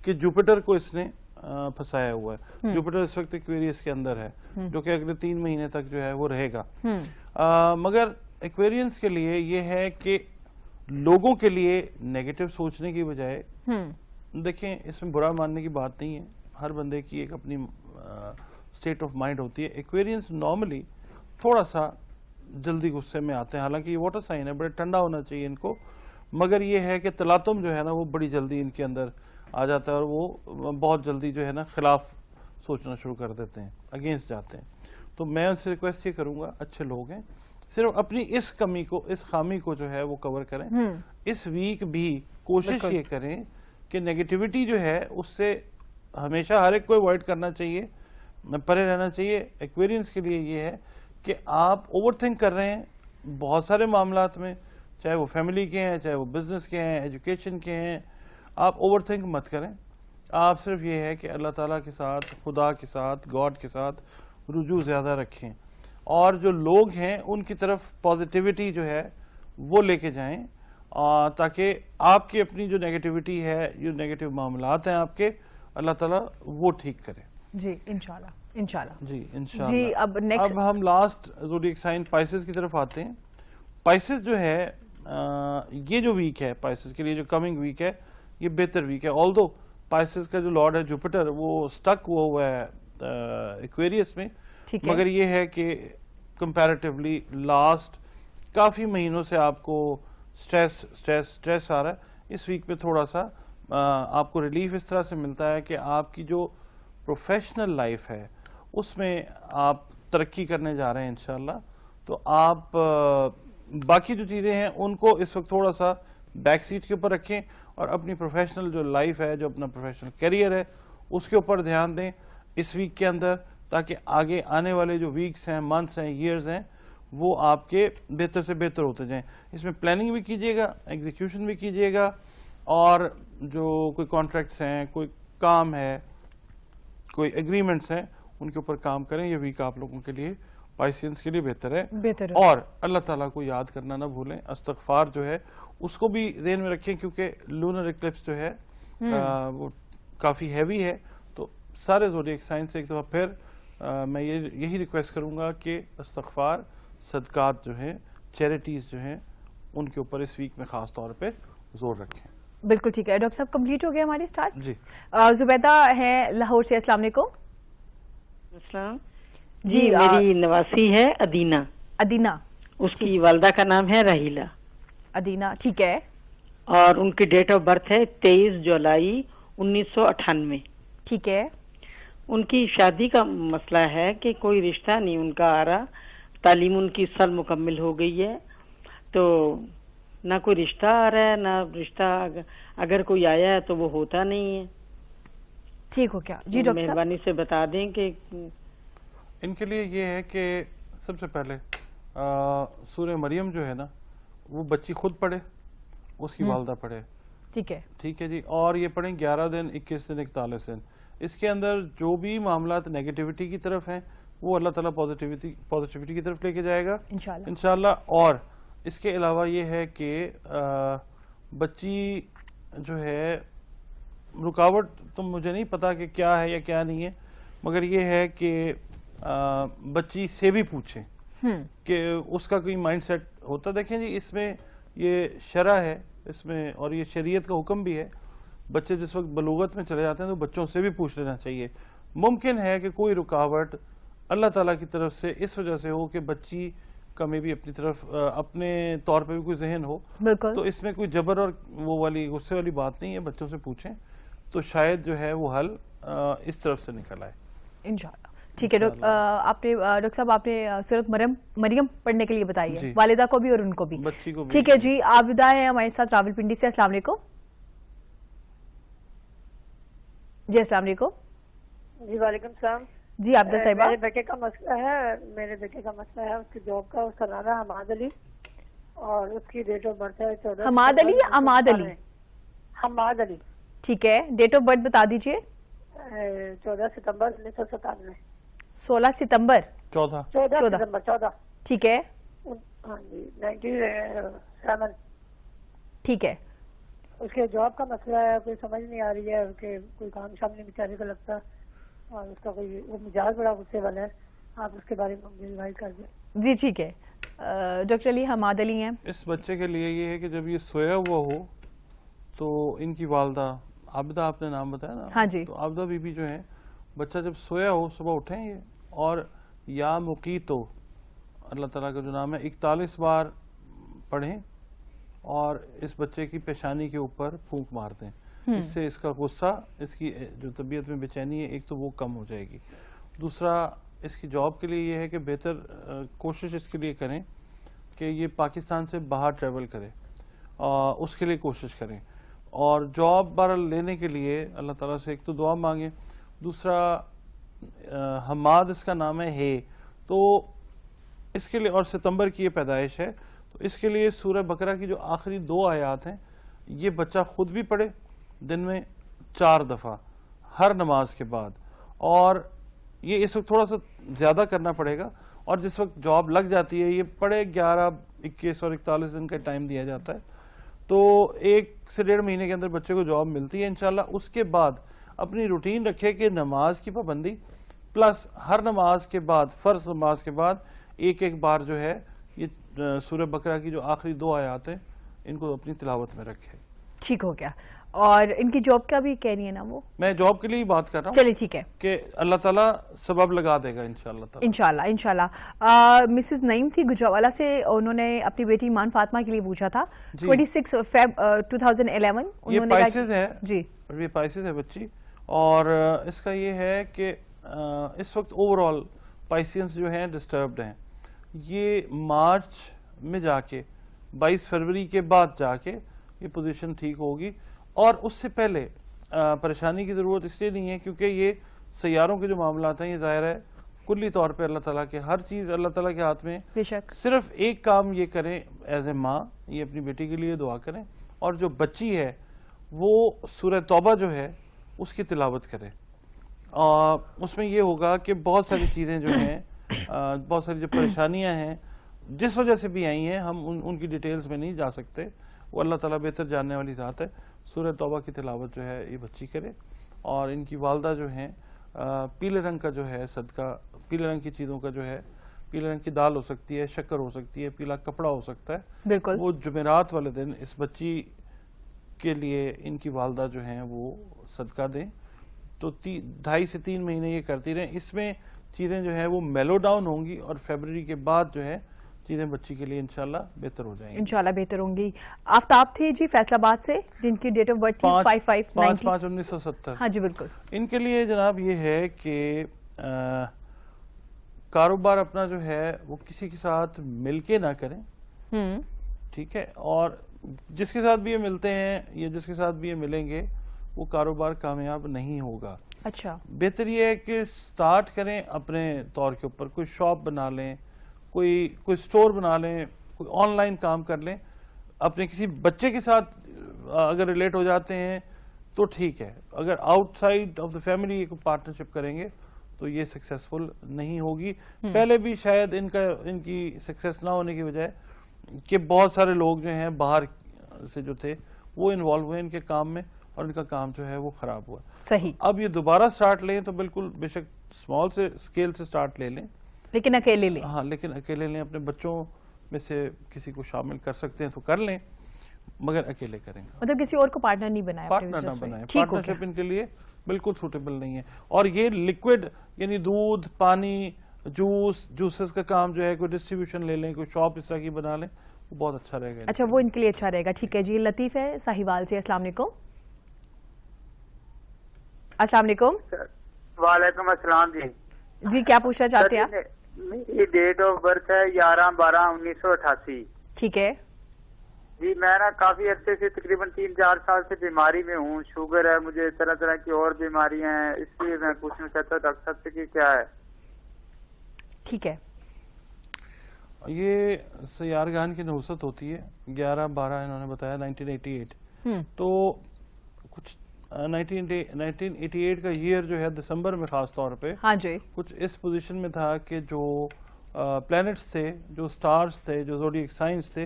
Speaker 4: کہ جوپیٹر کو اس نے پھنسایا ہوا ہے. جوپیٹر اس وقت ایکویریس کے اندر ہے, جو کہ اگلے 3 مہینے تک جو ہے وہ رہے گا. مگر ایکویرینس کے لیے یہ ہے کہ لوگوں کے لیے نیگیٹو سوچنے کی بجائے, دیکھیں اس میں برا ماننے کی بات نہیں ہے, ہر بندے کی ایک اپنی سٹیٹ آف مائنڈ ہوتی ہے. ایکویرینس نارملی تھوڑا سا جلدی غصے میں آتے ہیں, حالانکہ یہ واٹر سائن ہے, بڑے ٹھنڈا ہونا چاہیے ان کو, مگر یہ ہے کہ تلاطم جو ہے نا وہ بڑی جلدی ان کے اندر آ جاتا ہے, اور وہ بہت جلدی جو ہے نا خلاف سوچنا شروع کر دیتے ہیں, اگینسٹ جاتے ہیں. تو میں ان سے ریکویسٹ یہ کروں گا, اچھے لوگ ہیں, صرف اپنی اس کمی کو, اس خامی کو جو ہے وہ کور کریں. اس ویک بھی کوشش یہ کریں کہ نیگیٹیوٹی جو ہے اس سے ہمیشہ ہر ایک کو اوائڈ کرنا چاہیے, پرے رہنا چاہیے. ایکویرینس کے لیے یہ ہے کہ آپ اوور تھنک کر رہے ہیں بہت سارے معاملات میں, چاہے وہ فیملی کے ہیں, چاہے وہ بزنس کے ہیں, ایجوکیشن کے ہیں. آپ اوور تھنک مت کریں. آپ صرف یہ ہے کہ اللہ تعالیٰ کے ساتھ, خدا کے ساتھ, گاڈ کے ساتھ رجوع زیادہ رکھیں, اور جو لوگ ہیں ان کی طرف پازیٹیوٹی جو ہے وہ لے کے جائیں, تاکہ آپ کی اپنی جو نیگیٹیوٹی ہے, جو نیگیٹو معاملات ہیں آپ کے, اللہ تعالیٰ وہ ٹھیک کرے.
Speaker 2: جی انشاءاللہ انشاءاللہ.
Speaker 4: جی انشاءاللہ.
Speaker 2: جی اب
Speaker 4: ہم لاسٹ زوڈیک سائن پائسز کی طرف آتے ہیں. پائسز جو ہے یہ جو ویک ہے پائسز کے لیے, جو کمنگ ویک ہے, یہ بہتر ویک ہے. آلدو پائسز کا جو لارڈ ہے جوپیٹر وہ سٹک ہوا ہے ایکویریس میں, مگر یہ ہے کہ کمپیریٹیولی لاسٹ کافی مہینوں سے آپ کو سٹریس آ رہا ہے. اس ویک پہ تھوڑا سا آپ کو ریلیف اس طرح سے ملتا ہے کہ آپ کی جو پروفیشنل لائف ہے اس میں آپ ترقی کرنے جا رہے ہیں انشاءاللہ. تو آپ باقی جو چیزیں ہیں ان کو اس وقت تھوڑا سا بیک سیٹ کے اوپر رکھیں, اور اپنی پروفیشنل جو لائف ہے, جو اپنا پروفیشنل کیریئر ہے, اس کے اوپر دھیان دیں اس ویک کے اندر, تاکہ آگے آنے والے جو ویکس ہیں, منتھس ہیں, ایئرز ہیں, وہ آپ کے بہتر سے بہتر ہوتے جائیں. اس میں پلاننگ بھی کیجیے گا, ایگزیکیوشن بھی کیجیے گا, اور جو کوئی کانٹریکٹس ہیں, کوئی کام ہے, کوئی ایگریمنٹس ہیں, ان کے اوپر کام کریں. یہ ویک آپ لوگوں کے لیے, پائسینس کے لیے بہتر ہے. اور اللہ تعالیٰ کو یاد کرنا نہ بھولیں. استغفار جو ہے اس کو بھی ذہن میں رکھیں, کیونکہ لونر ایکلپس جو ہے وہ کافی ہیوی ہے. تو سارے زوڈیک سائن سے ایک دفعہ پھر میں یہی ریکویسٹ کروں گا کہ استغفار, صدقات جو ہیں, چیریٹیز جو ہیں, ان کے اوپر اس ویک میں خاص طور پہ زور رکھیں.
Speaker 2: بالکل ٹھیک ہے. ڈاکٹر صاحب کمپلیٹ ہو گیا ہماری سٹارٹ.
Speaker 4: جی
Speaker 2: زبیدہ ہے لاہور سے. السلام علیکم.
Speaker 9: السلام. جی میری نواسی ہے ادینہ.
Speaker 2: ادینہ,
Speaker 9: اس کی والدہ کا نام ہے رحیلہ.
Speaker 2: ادینہ ٹھیک ہے.
Speaker 9: اور ان کی ڈیٹ آف برتھ ہے 23 جولائی 1998.
Speaker 2: ٹھیک ہے.
Speaker 9: ان کی شادی کا مسئلہ ہے کہ کوئی رشتہ نہیں ان کا آ رہا. تعلیم ان کی اس سال مکمل ہو گئی ہے, تو نہ کوئی رشتہ آ رہا ہے, نہ رشتہ اگر کوئی آیا ہے تو وہ ہوتا نہیں ہے.
Speaker 2: ٹھیک ہو کیا؟ جی ڈاکٹر صاحب
Speaker 9: مہربانی سے بتا دیں کہ
Speaker 4: ان کے لیے یہ ہے کہ سب سے پہلے سورہ مریم جو ہے نا وہ بچی خود پڑھے, اس کی والدہ پڑھے.
Speaker 2: ٹھیک ہے.
Speaker 4: ٹھیک ہے جی. اور یہ پڑھیں 11 دن, 21 دن, 41 دن. اس کے اندر جو بھی معاملات نیگیٹیوٹی کی طرف ہیں وہ اللہ تعالیٰ پازیٹیوٹی کی طرف لے کے جائے گا انشاءاللہ. اور اس کے علاوہ یہ ہے کہ بچی جو ہے رکاوٹ تو مجھے نہیں پتا کہ کیا ہے یا کیا نہیں ہے، مگر یہ ہے کہ بچی سے بھی پوچھیں کہ اس کا کوئی مائنڈ سیٹ ہوتا. دیکھیں جی اس میں یہ شرع ہے اس میں، اور یہ شریعت کا حکم بھی ہے. بچے جس وقت بلوغت میں چلے جاتے ہیں تو بچوں سے بھی پوچھ لینا چاہیے. ممکن ہے کہ کوئی رکاوٹ اللہ تعالیٰ کی طرف سے اس وجہ سے ہو کہ بچی کا میں بھی اپنی طرف اپنے طور پہ بھی کوئی ذہن ہو، تو اس میں کوئی جبر اور وہ والی غصے والی بات نہیں ہے. بچوں سے پوچھیں تو شاید جو ہے وہ حل اس طرف سے نکل آئے
Speaker 2: انشاءاللہ. ٹھیک ہے آپ نے ڈاکٹر صاحب آپ نے سورۃ مریم پڑھنے کے لیے بتائی ہے، والدہ کو بھی اور ان کو بھی.
Speaker 4: بچی کو بھی.
Speaker 2: ٹھیک ہے جی. عابدہ ہے ہمارے ساتھ راولپنڈی سے. السلام علیکم. جی السلام علیکم.
Speaker 10: جی وعلیکم السلام.
Speaker 2: جی عابدہ صاحبہ.
Speaker 10: میرے بیٹے کا مسئلہ ہے اس کی جاب کا. اس کا نام ہے حماد علی اور اس کی ڈیٹ آف برتھ ہے 14
Speaker 2: حماد علی یا عماد علی؟
Speaker 10: حماد علی.
Speaker 2: ٹھیک ہے. ڈیٹ آف برتھ بتا دیجئے.
Speaker 10: 14 ستمبر 1997.
Speaker 2: 16 ستمبر
Speaker 10: 14.
Speaker 2: ٹھیک ہے.
Speaker 10: ہاں جی 97.
Speaker 2: ٹھیک ہے.
Speaker 10: اس کے جاب کا مسئلہ ہے، کوئی سمجھ نہیں آ رہی ہے کہ کوئی کام شام نہیں بیچارے کا لگتا، اور اس کا کوئی وہ مزاج بڑا غصے والا ہے. آپ اس کے بارے میں مجھے ریوائز کر دیں.
Speaker 2: جی ٹھیک ہے. ڈاکٹر علی حماد علی ہیں.
Speaker 4: اس بچے کے لیے یہ ہے کہ جب یہ سویا ہوا ہو تو ان کی والدہ عابدہ آپ نے نام بتایا نا.
Speaker 2: ہاں جی.
Speaker 4: تو عابدہ بی بی جو ہے بچہ جب سویا ہو صبح اٹھیں یہ اور یا مقیتو اللہ تعالیٰ کا جو نام ہے 41 بار پڑھیں اور اس بچے کی پیشانی کے اوپر پھونک مار دیں. اس سے اس کا غصہ، اس کی جو طبیعت میں بے چینی ہے، ایک تو وہ کم ہو جائے گی. دوسرا اس کی جاب کے لیے یہ ہے کہ بہتر کوشش اس کے لیے کریں کہ یہ پاکستان سے باہر ٹریول کرے، اس کے لیے کوشش کریں. اور جاب بہرحال لینے کے لیے اللہ تعالیٰ سے ایک تو دعا مانگیں. دوسرا حماد اس کا نام ہے تو اس کے لیے، اور ستمبر کی یہ پیدائش ہے، تو اس کے لیے سورہ بقرہ کی جو آخری 2 آیات ہیں یہ بچہ خود بھی پڑھے دن میں 4 دفعہ ہر نماز کے بعد. اور یہ اس وقت تھوڑا سا زیادہ کرنا پڑے گا، اور جس وقت جاب لگ جاتی ہے یہ پڑھے 11، 21 اور 41 دن کا ٹائم دیا جاتا ہے. تو 1 سے 1.5 مہینے کے اندر بچے کو جاب ملتی ہے انشاءاللہ. اس کے بعد اپنی روٹین رکھے کہ نماز کی پابندی پلس ہر نماز کے بعد، فرض نماز کے بعد ایک بار جو ہے یہ سورہ بقرہ کی جو آخری 2 آیات ہیں ان کو اپنی تلاوت میں رکھے.
Speaker 2: ٹھیک ہو گیا. اور ان کی جاب کا بھی کہہ رہی ہے نا وہ؟
Speaker 4: میں جاب کے لیے ہی بات کر رہا ہوں.
Speaker 2: چلیے ٹھیک ہے
Speaker 4: کہ اللہ تعالیٰ سبب لگا دے گا انشاءاللہ.
Speaker 2: انشاءاللہ. مسز نعیم تھی گجرانوالہ سے، انہوں نے اپنی بیٹی ایمان فاطمہ کے لیے پوچھا تھا. 26 فیب 2011
Speaker 4: یہ پائسز ہے.
Speaker 2: جی
Speaker 4: یہ پائسز ہے بچی، اور اس کا یہ ہے کہ اس وقت اوور آل پائسینس جو ہیں ڈسٹربڈ ہیں. یہ مارچ میں جا کے 22 فروری کے بعد جا کے یہ پوزیشن ٹھیک ہوگی. اور اس سے پہلے پریشانی کی ضرورت اس لیے نہیں ہے کیونکہ یہ سیاروں کے جو معاملات ہیں یہ ظاہر ہے کلی طور پہ اللہ تعالیٰ کے، ہر چیز اللہ تعالیٰ کے ہاتھ میں. صرف ایک کام یہ کریں ایز اے ماں، یہ اپنی بیٹی کے لیے دعا کریں، اور جو بچی ہے وہ سورہ توبہ جو ہے اس کی تلاوت کرے. اس میں یہ ہوگا کہ بہت ساری چیزیں جو ہیں، بہت ساری جو پریشانیاں ہیں جس وجہ سے بھی آئی ہیں، ہم ان کی ڈیٹیلز میں نہیں جا سکتے، وہ اللہ تعالیٰ بہتر جاننے والی ذات ہے. سورہ توبہ کی تلاوت جو ہے یہ بچی کرے. اور ان کی والدہ جو ہیں پیلے رنگ کا جو ہے صدقہ، پیلے رنگ کی چیزوں کا جو ہے، پیلے رنگ کی دال ہو سکتی ہے، شکر ہو سکتی ہے، پیلا کپڑا ہو سکتا ہے،
Speaker 2: بالکل
Speaker 4: وہ جمعرات والے دن اس بچی کے لیے ان کی والدہ جو ہیں وہ صدقہ دیں. تو 2.5 سے 3 مہینے یہ کرتی رہیں. اس میں چیزیں جو ہیں وہ میلو ڈاؤن ہوں گی، اور فیبرری کے بعد جو ہے چیزیں بچی کے لیے انشاءاللہ بہتر ہو جائیں گی.
Speaker 2: انشاءاللہ بہتر ہوں گی. آفتاب تھے جی فیصل آباد سے، جن کی ڈیٹ آف برتھ تھی
Speaker 4: 5/5/1970.
Speaker 2: ہاں جی بالکل.
Speaker 4: ان کے لیے جناب یہ ہے کہ کاروبار اپنا جو ہے وہ کسی کے ساتھ مل کے نہ کریں. ٹھیک ہے. اور جس کے ساتھ بھی یہ ملتے ہیں یا جس کے ساتھ بھی یہ ملیں گے وہ کاروبار کامیاب نہیں ہوگا.
Speaker 2: اچھا.
Speaker 4: بہتر یہ ہے کہ سٹارٹ کریں اپنے طور کے اوپر، کوئی شاپ بنا لیں، کوئی سٹور بنا لیں، کوئی آن لائن کام کر لیں. اپنے کسی بچے کے ساتھ اگر ریلیٹ ہو جاتے ہیں تو ٹھیک ہے، اگر out side of the family ایک پارٹنرشپ کریں گے تو یہ سکسیسفل نہیں ہوگی. پہلے بھی شاید ان کی سکسیس نہ ہونے کی وجہ کہ بہت سارے لوگ جو ہیں باہر سے جو تھے وہ انوالو ہوئے ان کے کام میں، اور ان کا کام جو ہے وہ خراب ہوا.
Speaker 2: صحیح.
Speaker 4: اب یہ دوبارہ سٹارٹ لیں تو بالکل بے شک اسمال سے اسکیل سے سٹارٹ لے لیں,
Speaker 2: لیکن اکیلے لیں.
Speaker 4: ہاں لیکن اکیلے لیں. اپنے بچوں میں سے کسی کو شامل کر سکتے ہیں تو کر لیں, مگر اکیلے کریں.
Speaker 2: مطلب کسی اور کو پارٹنر نہیں بنائیں,
Speaker 4: پارٹنر نہ بنائیں. پارٹنرشپ ان کے لیے بالکل سوٹیبل نہیں ہے. اور یہ لکوڈ یعنی دودھ, پانی, جوسز کا کام جو ہے کوئی ڈسٹریبیوشن لے لیں, کوئی شاپ اس طرح کی بنا لیں, وہ بہت اچھا رہے گا.
Speaker 2: اچھا, وہ ان کے لیے اچھا رہے گا. ٹھیک ہے جی. لطیف ہے ساہیوال سے. السلام علیکم. السلام علیکم.
Speaker 11: وعلیکم السلام.
Speaker 2: جی کیا پوچھنا چاہتے ہیں آپ؟
Speaker 11: میری ڈیٹ آف برتھ ہے 11/12/1988.
Speaker 2: ٹھیک ہے
Speaker 11: جی. میں نا کافی عرصے سے تقریباً 3-4 سال سے بیماری میں ہوں. شوگر ہے مجھے, طرح طرح کی اور بیماریاں ہیں. اس لیے میں پوچھنا چاہتا ہوں ڈاکٹر صاحب سے کہ کیا ہے.
Speaker 2: ٹھیک ہے.
Speaker 4: یہ سیارگان کی نحوست ہوتی ہے 11/12 انہوں نے بتایا 1988. تو کچھ 1988 کا ایئر جو ہے دسمبر میں خاص طور پہ
Speaker 2: ہاں جی
Speaker 4: کچھ اس پوزیشن میں تھا کہ جو پلینٹس تھے, جو سٹارز تھے, جو زوڈیک سائنس تھے,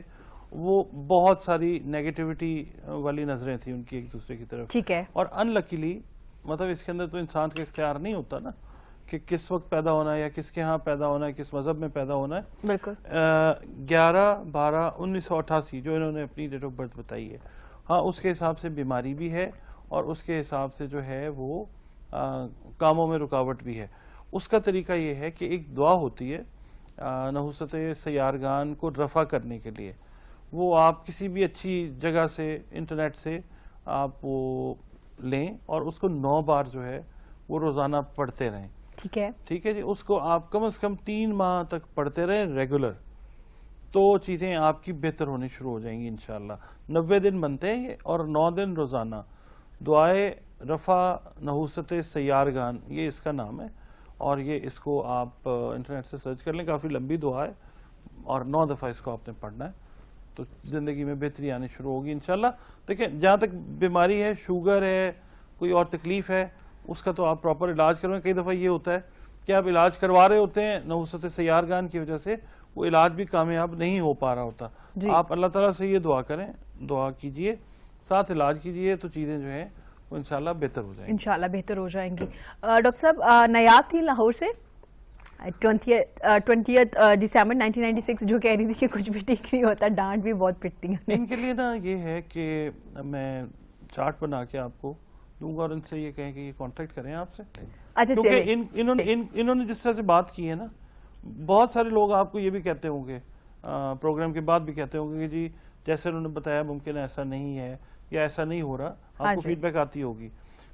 Speaker 4: وہ بہت ساری نیگیٹیوٹی والی نظریں تھیں ان کی ایک دوسرے کی طرف.
Speaker 2: ٹھیک ہے.
Speaker 4: اور ان لکیلی مطلب اس کے اندر تو انسان کا اختیار نہیں ہوتا نا کہ کس وقت پیدا ہونا ہے یا کس کے ہاں پیدا ہونا ہے, کس مذہب میں پیدا ہونا ہے.
Speaker 2: بالکل.
Speaker 4: 11/12/1988 جو انہوں نے اپنی ڈیٹ آف برتھ بتائی ہے, ہاں اس کے حساب سے بیماری بھی ہے اور اس کے حساب سے جو ہے وہ کاموں میں رکاوٹ بھی ہے. اس کا طریقہ یہ ہے کہ ایک دعا ہوتی ہے نحوست سیارگان کو رفع کرنے کے لیے. وہ آپ کسی بھی اچھی جگہ سے انٹرنیٹ سے آپ وہ لیں اور اس کو 9 بار جو ہے وہ روزانہ پڑھتے رہیں.
Speaker 2: ٹھیک ہے.
Speaker 4: ٹھیک ہے جی. اس کو آپ کم از کم 3 ماہ تک پڑھتے رہیں ریگولر, تو چیزیں آپ کی بہتر ہونی شروع ہو جائیں گی انشاءاللہ. 90 دن بنتے ہیں یہ, اور 9 دن روزانہ. دعائے رفع نحوست سیارگان یہ اس کا نام ہے, اور یہ اس کو آپ انٹرنیٹ سے سرچ کر لیں. کافی لمبی دعا ہے اور 9 دفعہ اس کو آپ نے پڑھنا ہے, تو زندگی میں بہتری آنی شروع ہوگی انشاءاللہ. دیکھیں جہاں تک بیماری ہے, شوگر ہے, کوئی اور تکلیف ہے, اس کا تو آپ پراپر علاج کروائیں. کئی دفعہ یہ ہوتا ہے کہ آپ علاج کروا رہے ہوتے ہیں نحوست سیارگان کی وجہ سے, وہ علاج بھی کامیاب نہیں ہو پا رہا ہوتا. آپ اللہ تعالیٰ سے یہ دعا کریں, دعا کیجئے, ساتھ علاج کیجئے, تو چیزیں جو ہیں وہ انشاءاللہ بہتر ہو جائیں گی.
Speaker 2: انشاءاللہ بہتر ہو جائیں گی. ڈاکٹر صاحب نیاب تھی لاہور سے 20 دسمبر 1996 جو کہہ رہی تھی کہ کچھ بھی ٹھیک نہیں ہوتا, ڈانٹ بھی بہت پٹتی ہیں.
Speaker 4: ان کے لیے نا یہ ہے کہ میں چارٹ بنا کے آپ کو دوں گا اور ان سے یہ کہیں کہ یہ کانٹیکٹ کریں آپ سے.
Speaker 2: اچھا
Speaker 4: کیونکہ انہوں نے جس طرح سے بات کی ہے نا, بہت سارے لوگ آپ کو یہ بھی کہتے ہوں گے, پروگرام کے بعد بھی کہتے ہوں گے کہ جی جیسے انہوں نے بتایا ممکن ایسا نہیں ہے یا ایسا نہیں ہو رہا, آپ کو فیڈ بیک آتی ہوگی.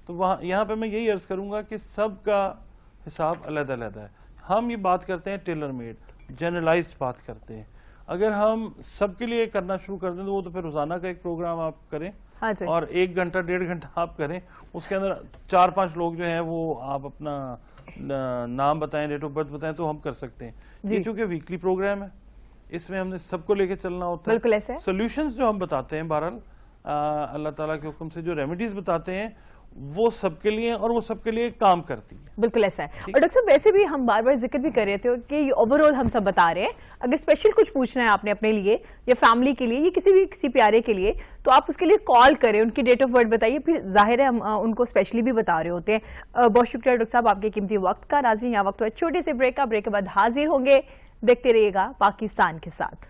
Speaker 4: تو وہاں یہاں پہ میں یہی عرض کروں گا کہ سب کا حساب علیحدہ علیحدہ ہے. ہم یہ بات کرتے ہیں ٹیلر میڈ, جنرلائزڈ بات کرتے ہیں. اگر ہم سب کے لیے کرنا شروع کر دیں تو وہ تو پھر روزانہ کا ایک پروگرام آپ کریں اور 1 گھنٹہ 1.5 گھنٹہ آپ کریں, اس کے اندر 4-5 لوگ جو ہیں وہ آپ اپنا نام بتائیں, ڈیٹ آف برتھ بتائیں, تو ہم کر سکتے ہیں. یہ چونکہ ویکلی پروگرام ہے, اس میں ہم نے سب کو لے کے چلنا ہوتا ہے.
Speaker 2: بالکل ایسے
Speaker 4: سولوشنز جو ہم بتاتے ہیں بہرحال اللہ تعالیٰ کے حکم سے جو ریمیڈیز بتاتے ہیں وہ سب کے لیے, اور وہ سب کے لیے کام کرتی ہے.
Speaker 2: بالکل ایسا ہے. اور ڈاکٹر صاحب ویسے بھی ہم بار بار ذکر بھی کر رہے تھے کہ یہ اوور آل ہم سب بتا رہے ہیں. اگر اسپیشل کچھ پوچھنا ہے آپ نے اپنے لیے یا فیملی کے لیے یا کسی پیارے کے لیے, تو آپ اس کے لیے کال کریں, ان کی ڈیٹ آف برتھ بتائیے, پھر ظاہر ہے ہم ان کو اسپیشلی بھی بتا رہے ہوتے ہیں. بہت شکریہ ڈاکٹر صاحب آپ کے قیمتی وقت کا. ناظرین یہاں وقت ہوا چھوٹے سے بریک کا, بریک کے بعد حاضر ہوں گے. دیکھتے رہیے گا پاکستان کے ساتھ.